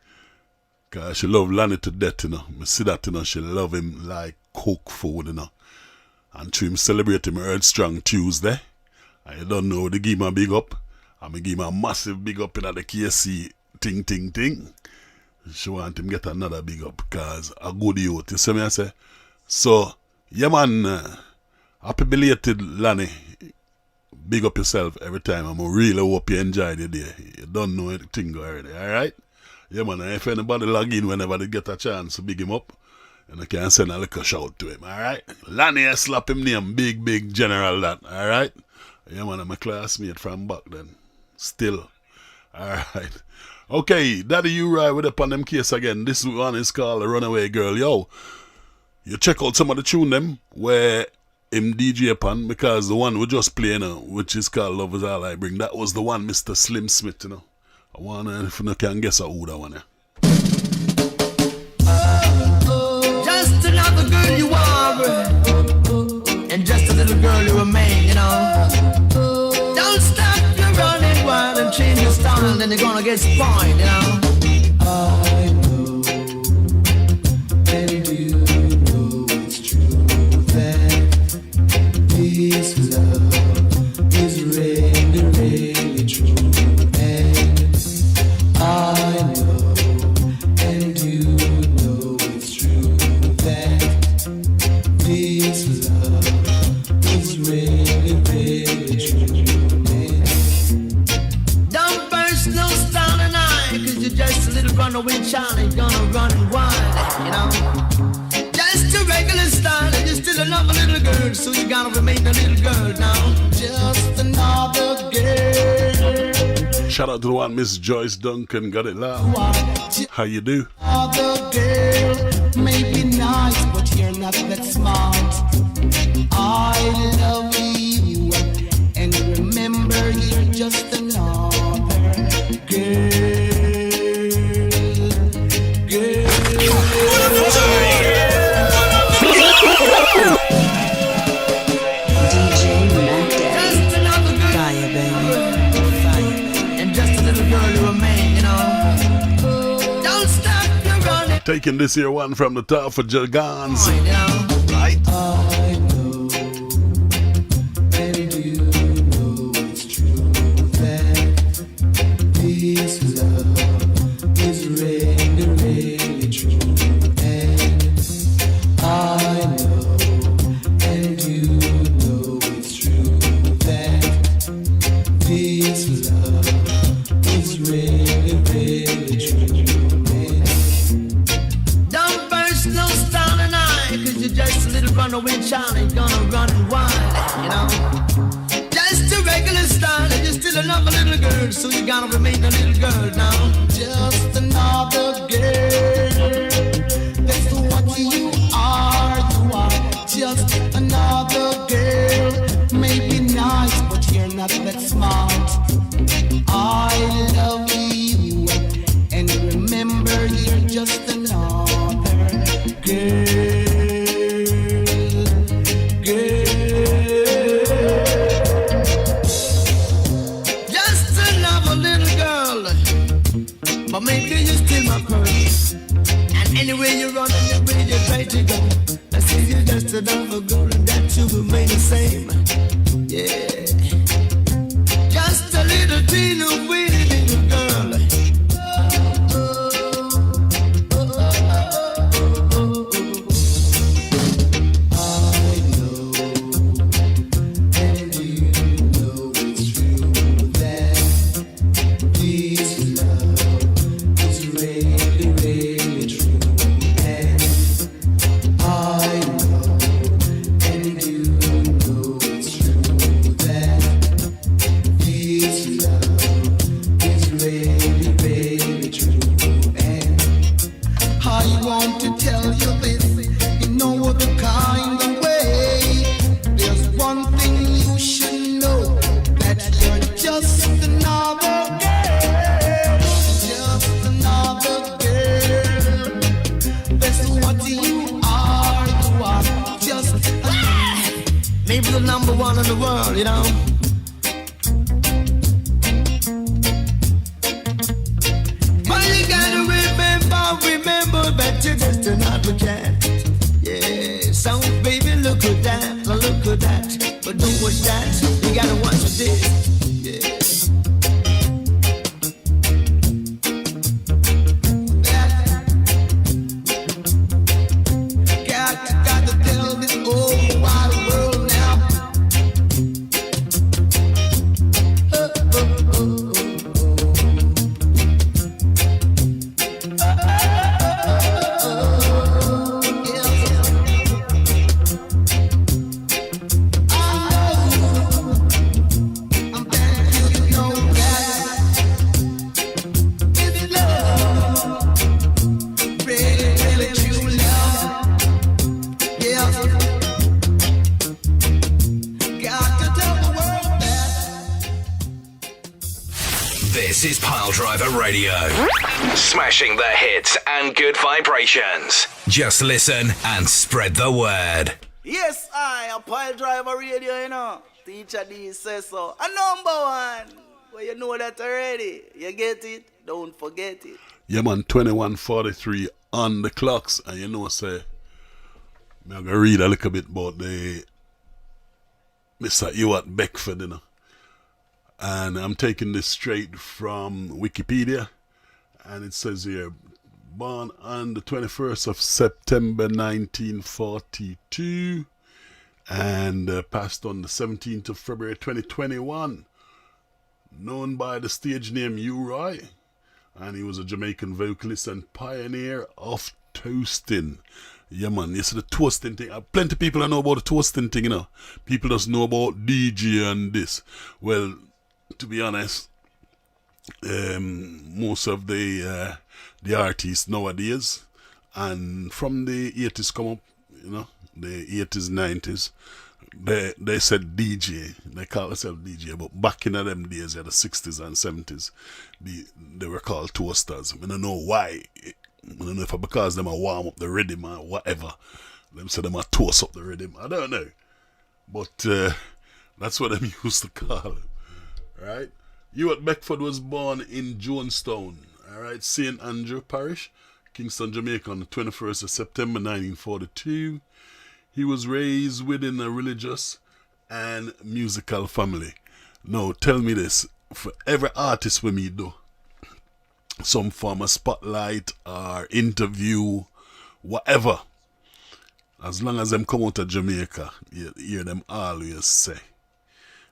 Because she love Lanny to death, you know. I see that, you know, she love him like cook food, you know. And to him celebrate him Earth Strong Tuesday. And you don't know, they give him a big up. I'm going to give him a massive big up in the KC ting. She want him get another big up because a good youth. You see me I say? So, yeah man, happy belated Lanny. Big up yourself every time. I really hope you enjoy the day. You don't know anything already, alright? Yeah man, if anybody log in whenever they get a chance to big him up, and I can send a little shout to him, alright? Lanny, I slap him name, big general that, alright? Yeah man, I'm a classmate from back then. Still. Alright. Okay, Daddy Uri with up on them case again. This one is called A Runaway Girl. Yo, you check out some of the tune them where him DJ upon, because the one we just play now, which is called Love Is All I Bring, that was the one Mr. Slim Smith, you know. I wonder if you can guess who that one, yeah. Just another girl you are, and just a little girl you remain, you know. Don't stop your running wild and change your style, then you're gonna get spoiled, you know. I know, and you know it's true that this love is really true, and I know, and you know it's true that this love is really true. Don't burst no style and eye, cause you're just a little runaway child and gonna run wild, you know. Just a regular style and you're still another little girl, so you gotta remain a little girl now. Just another girl. Shout out to the one Miss Joyce Duncan, got it loud. How you do? Other girl may be nice, but you're not that smart. I love you, and remember you're just another girl. DJ Mac Daddy. Just another girl. Fire, baby. Fire. And just a little girl you remain, you know. Don't stop your running. Taking this here one from the top for Jagans. You know. Right? I know, girl, so you gotta remain a little girl now. Just another girl. That's what you are. You are just another girl. Maybe nice, but you're not that smart. I love you, and remember you're just another girl. But maybe you're still my pearl. And anywhere you run, anywhere you try to go, I see you just another girl, and that you remain the same. Yeah, just a little teeny weeny little girl. I know, and you know it's true that this love is really, really true. And I know, and you know it's true that this love is really, really true. And I want to tell you this in no other kind of way. There's one thing you should know, that you're just another girl. Just another girl. That's what you are. You are just maybe the number one in the world, you know. But you gotta remember that you're just another cat. Yeah, so baby, look at that. But don't watch that. You gotta watch this. Yeah. Got to tell this whole wide world now. This is Piledriver Radio. Smashing the hits and good vibrations. Just listen and spread the word. Yes, I am Piledriver Radio, you know. Teacher D says so. A number one. Well, you know that already. You get it? Don't forget it. Yeah, man, 21:43 on the clocks. And you know, say, I'm going to read a little bit about the Mr. Ewart Beckford, you know. And I'm taking this straight from Wikipedia. And it says here, born on the 21st of September 1942 and passed on the 17th of February 2021. Known by the stage name U-Roy. And he was a Jamaican vocalist and pioneer of toasting. Yeah, man, you see the toasting thing. Plenty of people don't know about the toasting thing, you know. People just know about DJ and this. Well, to be honest, most of the artists nowadays, and from the 80s come up, you know, the 80s, 90s, they said DJ. They call themselves DJ, but back in them days, the 60s and 70s, they were called toasters. I don't know why. I don't know if it's because them are warm up the rhythm or whatever. Them say them are toast up the rhythm. I don't know. But that's what them used to call it. Right? Ewart Beckford was born in Jonestown, alright, St. Andrew Parish, Kingston, Jamaica, on the 21st of September 1942. He was raised within a religious and musical family. Now, tell me this, for every artist we meet do, some form of spotlight or interview, whatever, as long as them come out of Jamaica, you hear them always say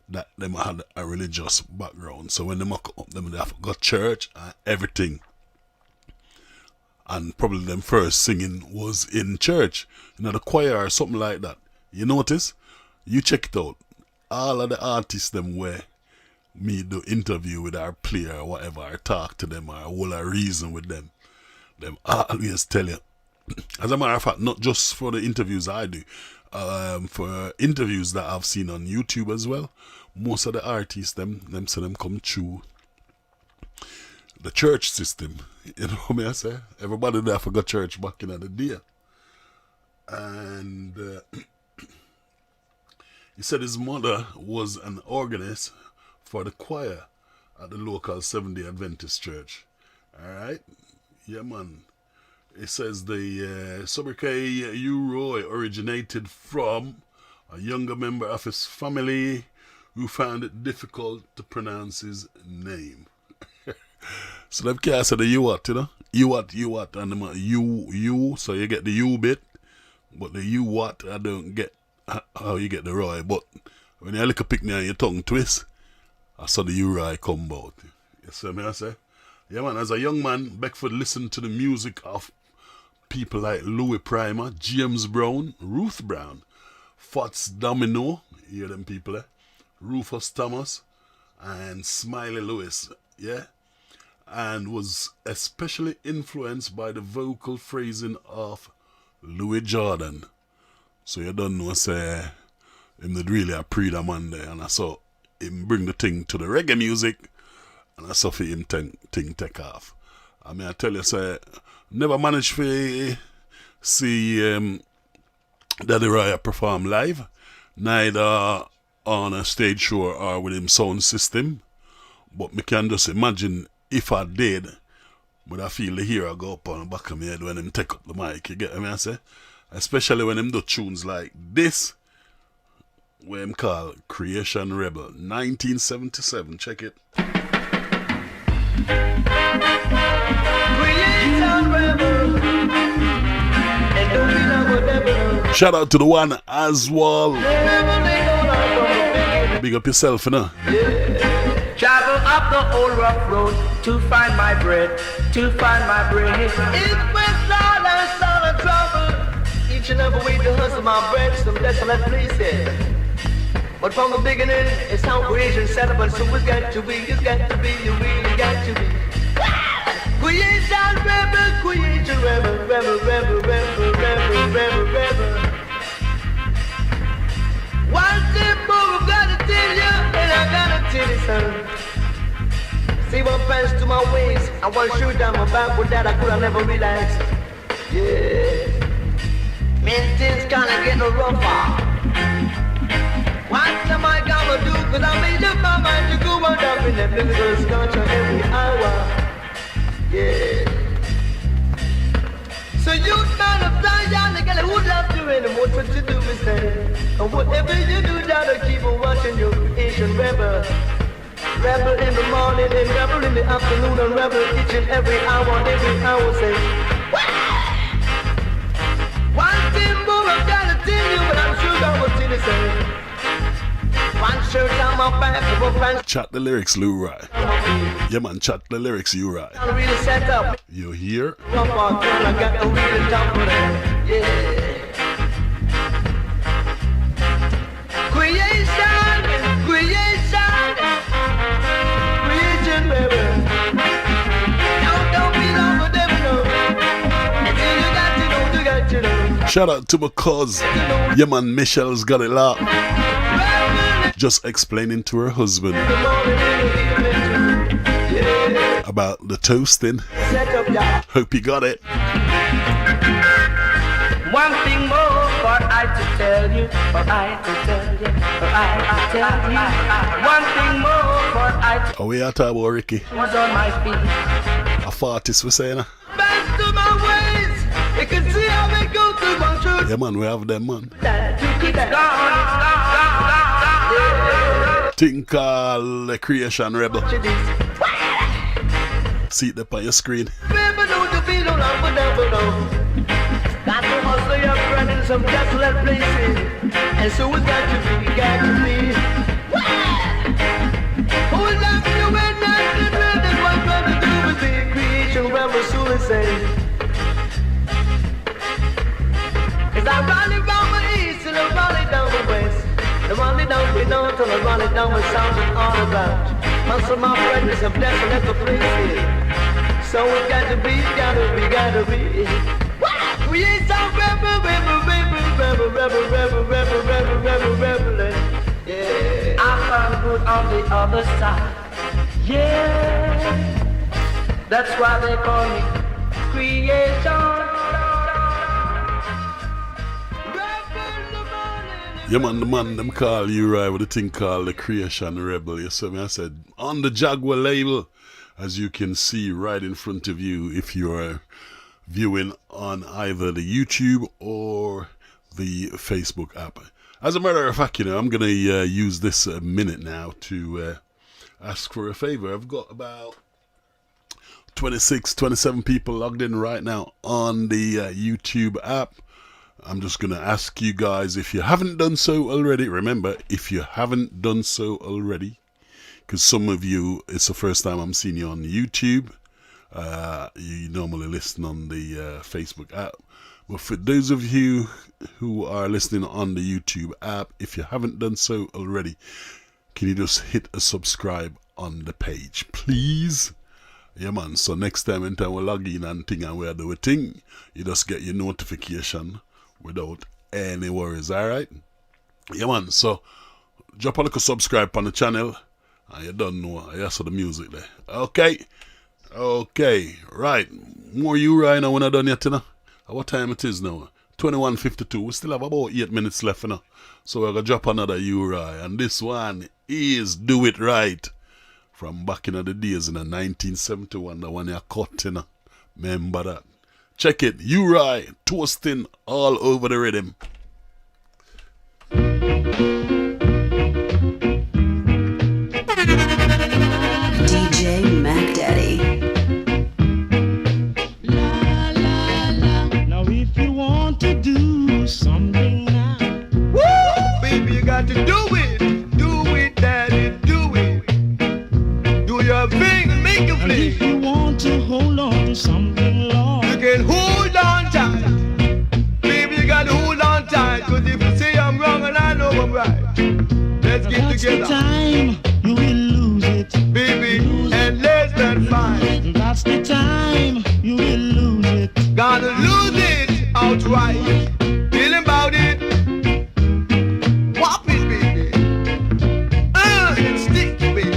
that them had a religious background. So when they come up, them they have got church and everything. And probably them first singing was in church, you know, the choir or something like that. You notice? You check it out. All of the artists them where me do interview with our player or whatever, or talk to them or hold a reason with them, them always tell you. As a matter of fact, not just for the interviews I do, for interviews that I've seen on YouTube as well, most of the artists, them say them come through the church system. You know what I say? Everybody there forgot church back in the day. And he said his mother was an organist for the choir at the local Seventh-day Adventist church. Alright? Yeah, man. It says the sobriquet U-Roy originated from a younger member of his family who found it difficult to pronounce his name. So them can't say the U-What, you know? U-What, and the U, so you get the U bit, but the U-What, I don't get how you get the Roy, but when you look a picnic and your tongue twist, I saw the U-Roy come out. You see me I say? Yeah, man, as a young man, Beckford listened to the music of people like Louis Primer, James Brown, Ruth Brown, Fats Domino, you hear them people, Rufus Thomas, and Smiley Lewis, yeah? And was especially influenced by the vocal phrasing of Louis Jordan. So you don't know, say, him did really a pre-da man there, and I saw him bring the thing to the reggae music, and I saw for him thing take off. I mean, I tell you, say, never managed to see Daddy Raya perform live, neither on a stage show or with him sound system, but me can just imagine if I did, but I feel the hero go up on the back of my head when him take up the mic, you get what I say? Especially when him do tunes like this, where him call Creation Rebel, 1977, check it. Shout out to the one Oswald. Big up yourself, you know. Travel up the old rough road to find my bread, to find my bread. It was all a trouble. Each and every week to hustle my bread, some desolate places. But from the beginning, it's how creation set up, and so it's got to be, it's got to be, you really got to be. Creation rebel, creation rebel, rebel, rebel, rebel, rebel, rebel, rebel. One thing more I've got to tell you, and I gotta tell you something. See one pants to my waist, and one shoe down my back, with that I could have never realized. Yeah. Man, things kinda getting rougher. What am I gonna do? Cause I made up my mind to go on down in that physical sculpture every hour. Yeah. So you man of fly down the galley, who love you anymore? What you do is say, and whatever you do, gotta keep on watching your creation rebel. Rebel in the morning and rebel in the afternoon, and rebel each and every hour say, one thing more I've gotta tell you, but I'm sure I will tell you say. One shirt on my back, chat the lyrics, Lou Rai. Yeah, man, chat the lyrics, you right. I'm really set up. You hear? I got to really top for that. Yeah. Creation, baby. Don't be long for them, no. Until you got to know. Shout out to my cuz. Yeah, man, Michelle's got it locked. Just explaining to her husband about the toasting. Hope you got it. One thing more for I to tell you, for I to tell you, for I to tell you. One thing more for I to. Oh, we are talking about Ricky. Was on my feet. A fartist we saying. Back to my ways. You can see how they go through my truth. Yeah, man, we have them, man. It's gone. Think called the Creation Rebel. See it up on your screen. Got to hustle your friend in some desolate places. And so it's got to be. Who's laughing you when nothing red is what I'm gonna do with the Creation Rebel suicide. As I rally round the east and I rally down the west. The rally down the north and the rally down the south and all about. Hustle, my friend, is a blessing at the place. So we got to be. We ain't some rebel. Yeah, I found good on the other side. Yeah, that's why they call me creation. Yeah, man, the man, them call you right with a thing called the Creation Rebel. You see me? I said, on the Jaguar label, as you can see right in front of you if you're viewing on either the YouTube or the Facebook app. As a matter of fact, I'm going to use this minute now to ask for a favor. I've got about 27 people logged in right now on the YouTube app. I'm just going to ask you guys, if you haven't done so already, remember, if you haven't done so already, because some of you, it's the first time I'm seeing you on YouTube. You normally listen on the Facebook app. But for those of you who are listening on the YouTube app, if you haven't done so already, can you just hit a subscribe on the page, please? Yeah, man. So next time we log in and thing and we do a thing, you just get your notification without any worries, alright? Yeah, man. So drop a little subscribe on the channel, and you don't know, I saw the music there. Okay, right. More you right now when I done yet, What time it is now? 21:52. We still have about 8 minutes left, So we're going to drop another Uri. And this one is Do It Right. From back in the days in 1971. The one you cut, Remember that. Check it. Uri toasting all over the rhythm. DJ Mac Daddy. To do something now. Woo! Baby, you got to do it, daddy, do it. Do your thing and make it play. If you want to hold on to something long, you can hold on tight. Baby, you got to hold on tight. Cause if you say I'm wrong and I know I'm right, let's get together. That's the time you will lose it, baby, and less than 5. That's the time you will lose it. Gotta lose it outright. Feeling about it. Whop it, baby. And stick, baby.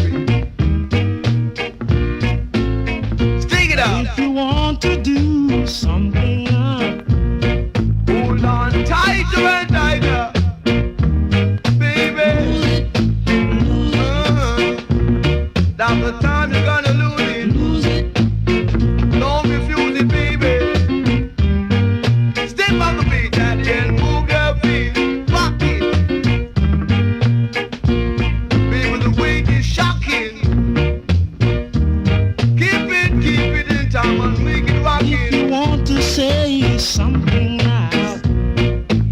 Stick it out. If you want to do something now, hold on tighter and tighter, baby. That's the time you're gonna lose it. Don't refuse it, baby. On the beat, daddy, and move your feet, rock it. Baby, the weight is shocking. Keep it in time and make it rockin'. If you want to say something now,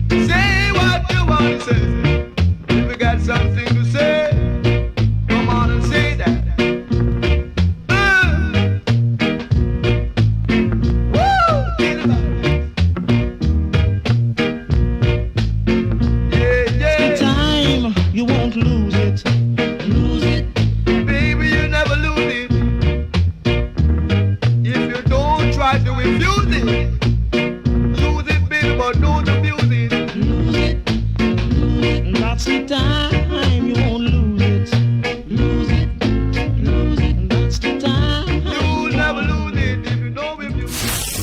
say what you want to say. If you got something to say, come on and say that.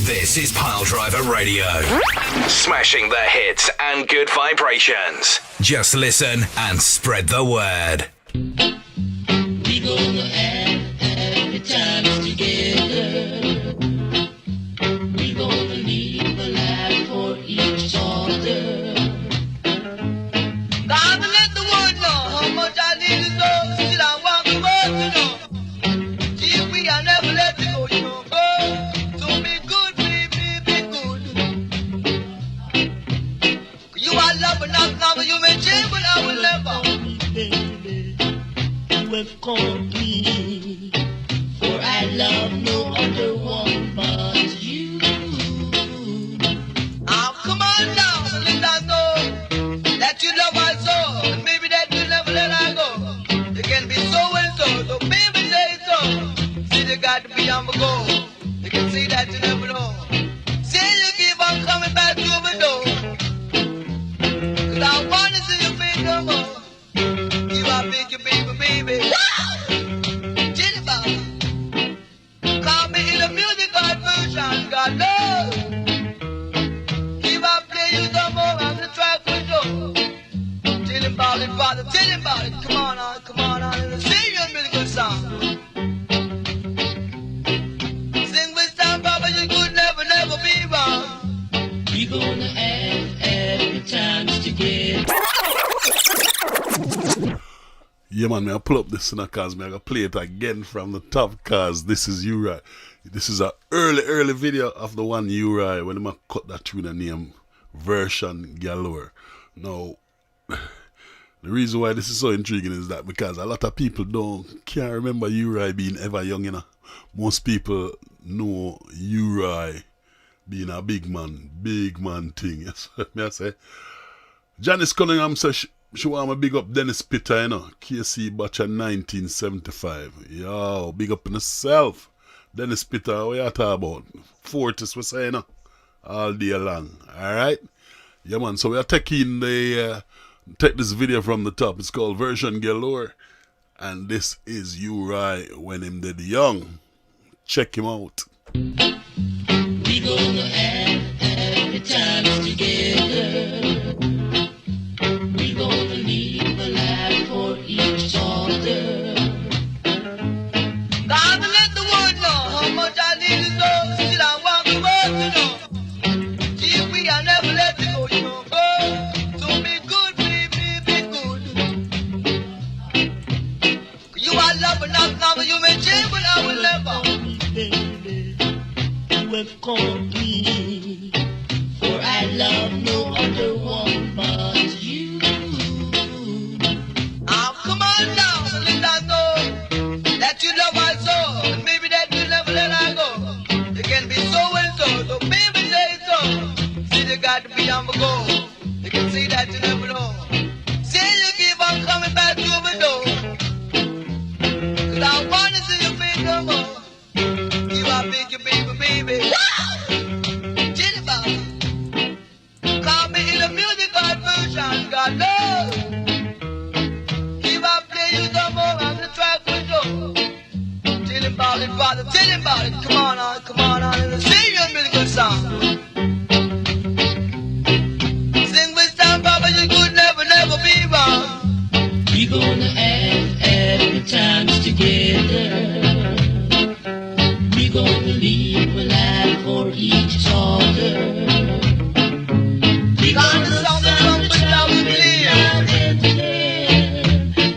This is Piledriver Radio. Smashing the hits and good vibrations. Just listen and spread the word. We gonna have happy times together. We gonna live a life for each other. Gotta let the world know how much I need to know. Still I want the world to know. See, we are never let it go, go. So be good, baby, be good. You are love, not love, you may change, but I will never. Baby, you have called me, for I love no other one but you. Oh, come on now, let us know that you love us so, and maybe that you never let us go. You can be so and so, so baby. on my go. You can see that you never know. Say you keep on coming back to my door. Cause I wanna see you big no more. You are big, you baby. Chill about it. Call me in the music God version, God love. Keep on play you some more on the track we go. Chill about it, father, chill about it. Come on, and sing your musical song. Sing with time, Papa, you could never be wrong. We gonna have happy times together. Yeah, man, I pull up this in cause me I gotta play it again from the top cause this is Ewart. This is a early video of the one Ewart when I cut that tune and name version galore. Now, the reason why this is so intriguing is that because a lot of people can't remember Ewart being ever young, you know. Most people know Ewart being a big man thing. Yes, me I say. Janice Cunningham says she want to big up Dennis Pitter, you know. KC batch in 1975. Yo, big up in yourself. Dennis Pitter, what you talking about? Fortis, we say, you know, all day long. Alright? Yeah, man, so we are taking take this video from the top. It's called Version Galore. And this is Ewart when him did young. Check him out. We gonna have happy times together. We gonna live a life for each other. Gotta let the world know how much I need to know. Still I want the world to know. Gee, we are never let you go, you know. Go, so be good, be good. You are loving, not now, you may change, but I will never. Baby, you have called me, for I love no other one but you. Come on now, let us know that you love our soul, and maybe that you never let her go. You can be so and so, so baby say so. See, you got to be on the go. You can see that you never know. See, you keep on coming back to my door. Cause I wanna see you big no more. You are big, you baby. Chill about it. Call me in the music God version, God love. You some more on the track we go. Tell him about it, father, tell him about it. Come on, and sing your musical song. Sing with time, Papa, you could never be wrong. We gonna have happy times together. We gonna live a life for each other. We gonna sound the trumpet now we clear.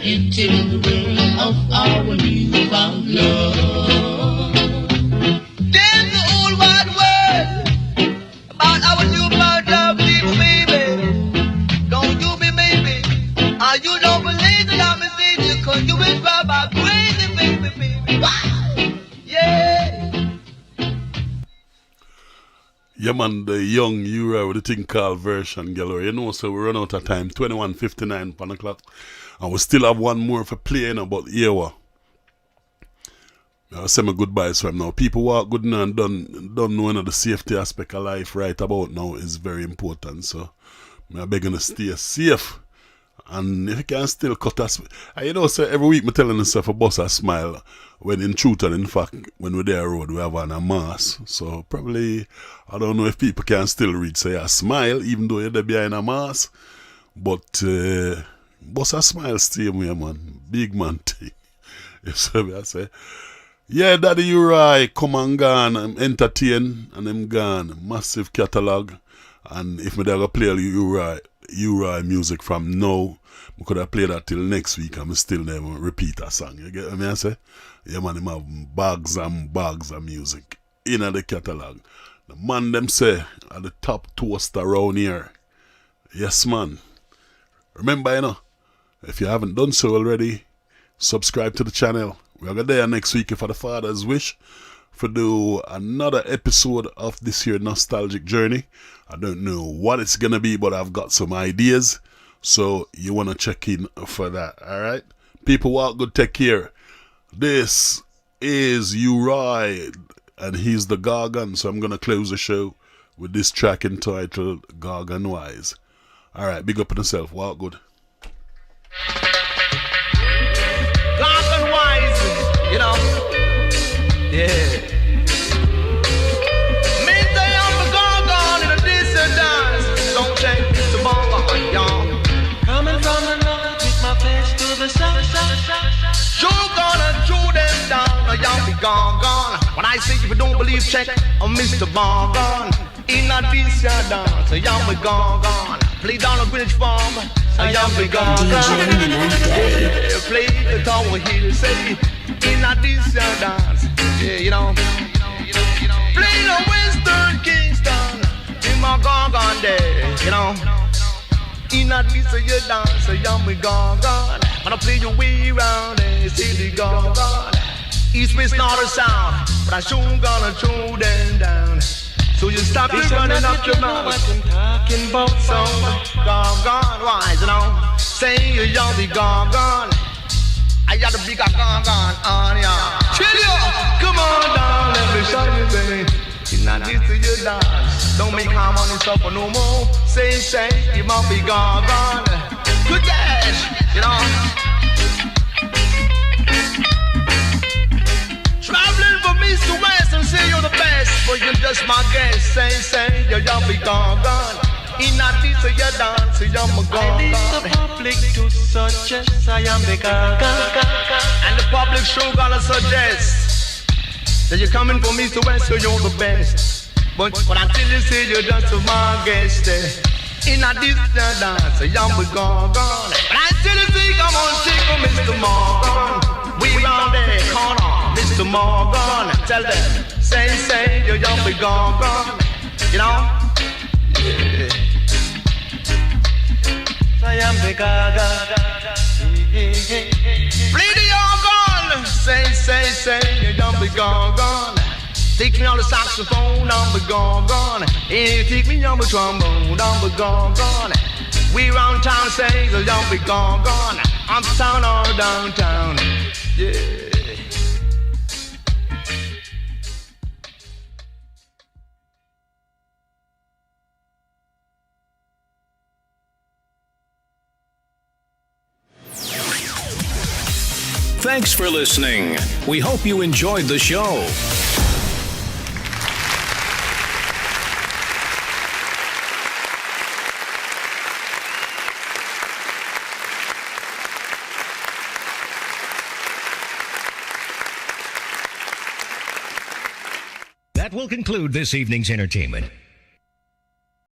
Into the ring of our newfound love. There's the old wide world about our newfound love, people, baby. Don't you be baby. You don't believe that I'm a you, cause you been drive my crazy, baby. Wow. Yeah. Yeah, man, the young Ewart with the thing called Version Galore. You know, so we run out of time. 21:59 on the clock. And we still have one more for playing about Ewart. I'll say my goodbyes for him now. People walk good now and don't know the safety aspect of life right about now is very important. So I'm begging to stay safe. And if you can still cut us, you know, so every week I'm telling myself a bust a smile. When in truth and in fact, when we're there road, we have on a mask. So probably, I don't know if people can still read say a smile, even though you're there behind a mask. But, bust a smile stay way, man. Big man thing. You see me, I say. Yeah, Daddy Ewart, come and gone. I'm entertained and I'm gone. Massive catalogue. And if me there go play Ewart music from now, I could have played that till next week and I still never repeat a song. You get what I mean? I say? Yeah, man, him have bags and bags of music in the catalogue. The man them say are the top toast around here. Yes, man. Remember, you know, if you haven't done so already, subscribe to the channel. We're going there next week if the Father's wish for do another episode of this here nostalgic journey. I don't know what it's gonna be, but I've got some ideas, so you wanna check in for that. All right, people, walk good, take care. This is Uri, and he's the Gargan. So I'm gonna close the show with this track entitled Gargan Wise. Alright, big up on yourself, walk good. Gargan Wise, you know. Yeah. Means I am the Gargan in a decent dance. Don't change the Gargan, y'all. Coming from the north with my face to the south. You're gonna chew them down, or y'all be gone. When I say if you don't believe, check on Mr. Bargon. In a decent dance, or y'all be gone. Play down a Greenwich Farm, or y'all be gone. Play the Tower Hill, say in a decent dance. Yeah, you know. Play the Western Kingston in my gone day, you know. In a decent dance, or y'all be gone. When I play your way around and see the gone. East, west, north, or south, but I sure gonna throw them down. So you stop it running up your mouth. Talking about some gone wise, you know. Say you'll be gone. I got a big gone on ya. Chill you, come on down, let me show you, baby. It's not this to your dance. Don't make harm on yourself for no more. Say, you must be gone. Good cash, you know. Traveling from east to west and say you're the best, but you're just my guest. Say, you'll be gone. In a this to your dance, you're my gone. I need the public to suggest I am the Gargan. And the public sure gonna suggest that you're coming from east to west, so you're the best. But until you say you're just my guest, in a this to dance, you're my gone. But until you say come on, tickle Mr. Morgan. We round the corner, Mr. Morgan. Tell them, say, you're be gone. You know? Yeah. I am the Gargan. Play the organ. Say, you're be gone. Take me on the saxophone, I'm be gone. Hey, take me on the trombone, I'm be gone. We round town say, you're be gone. Uptown or downtown. Yeah. Thanks for listening. We hope you enjoyed the show. That will conclude this evening's entertainment.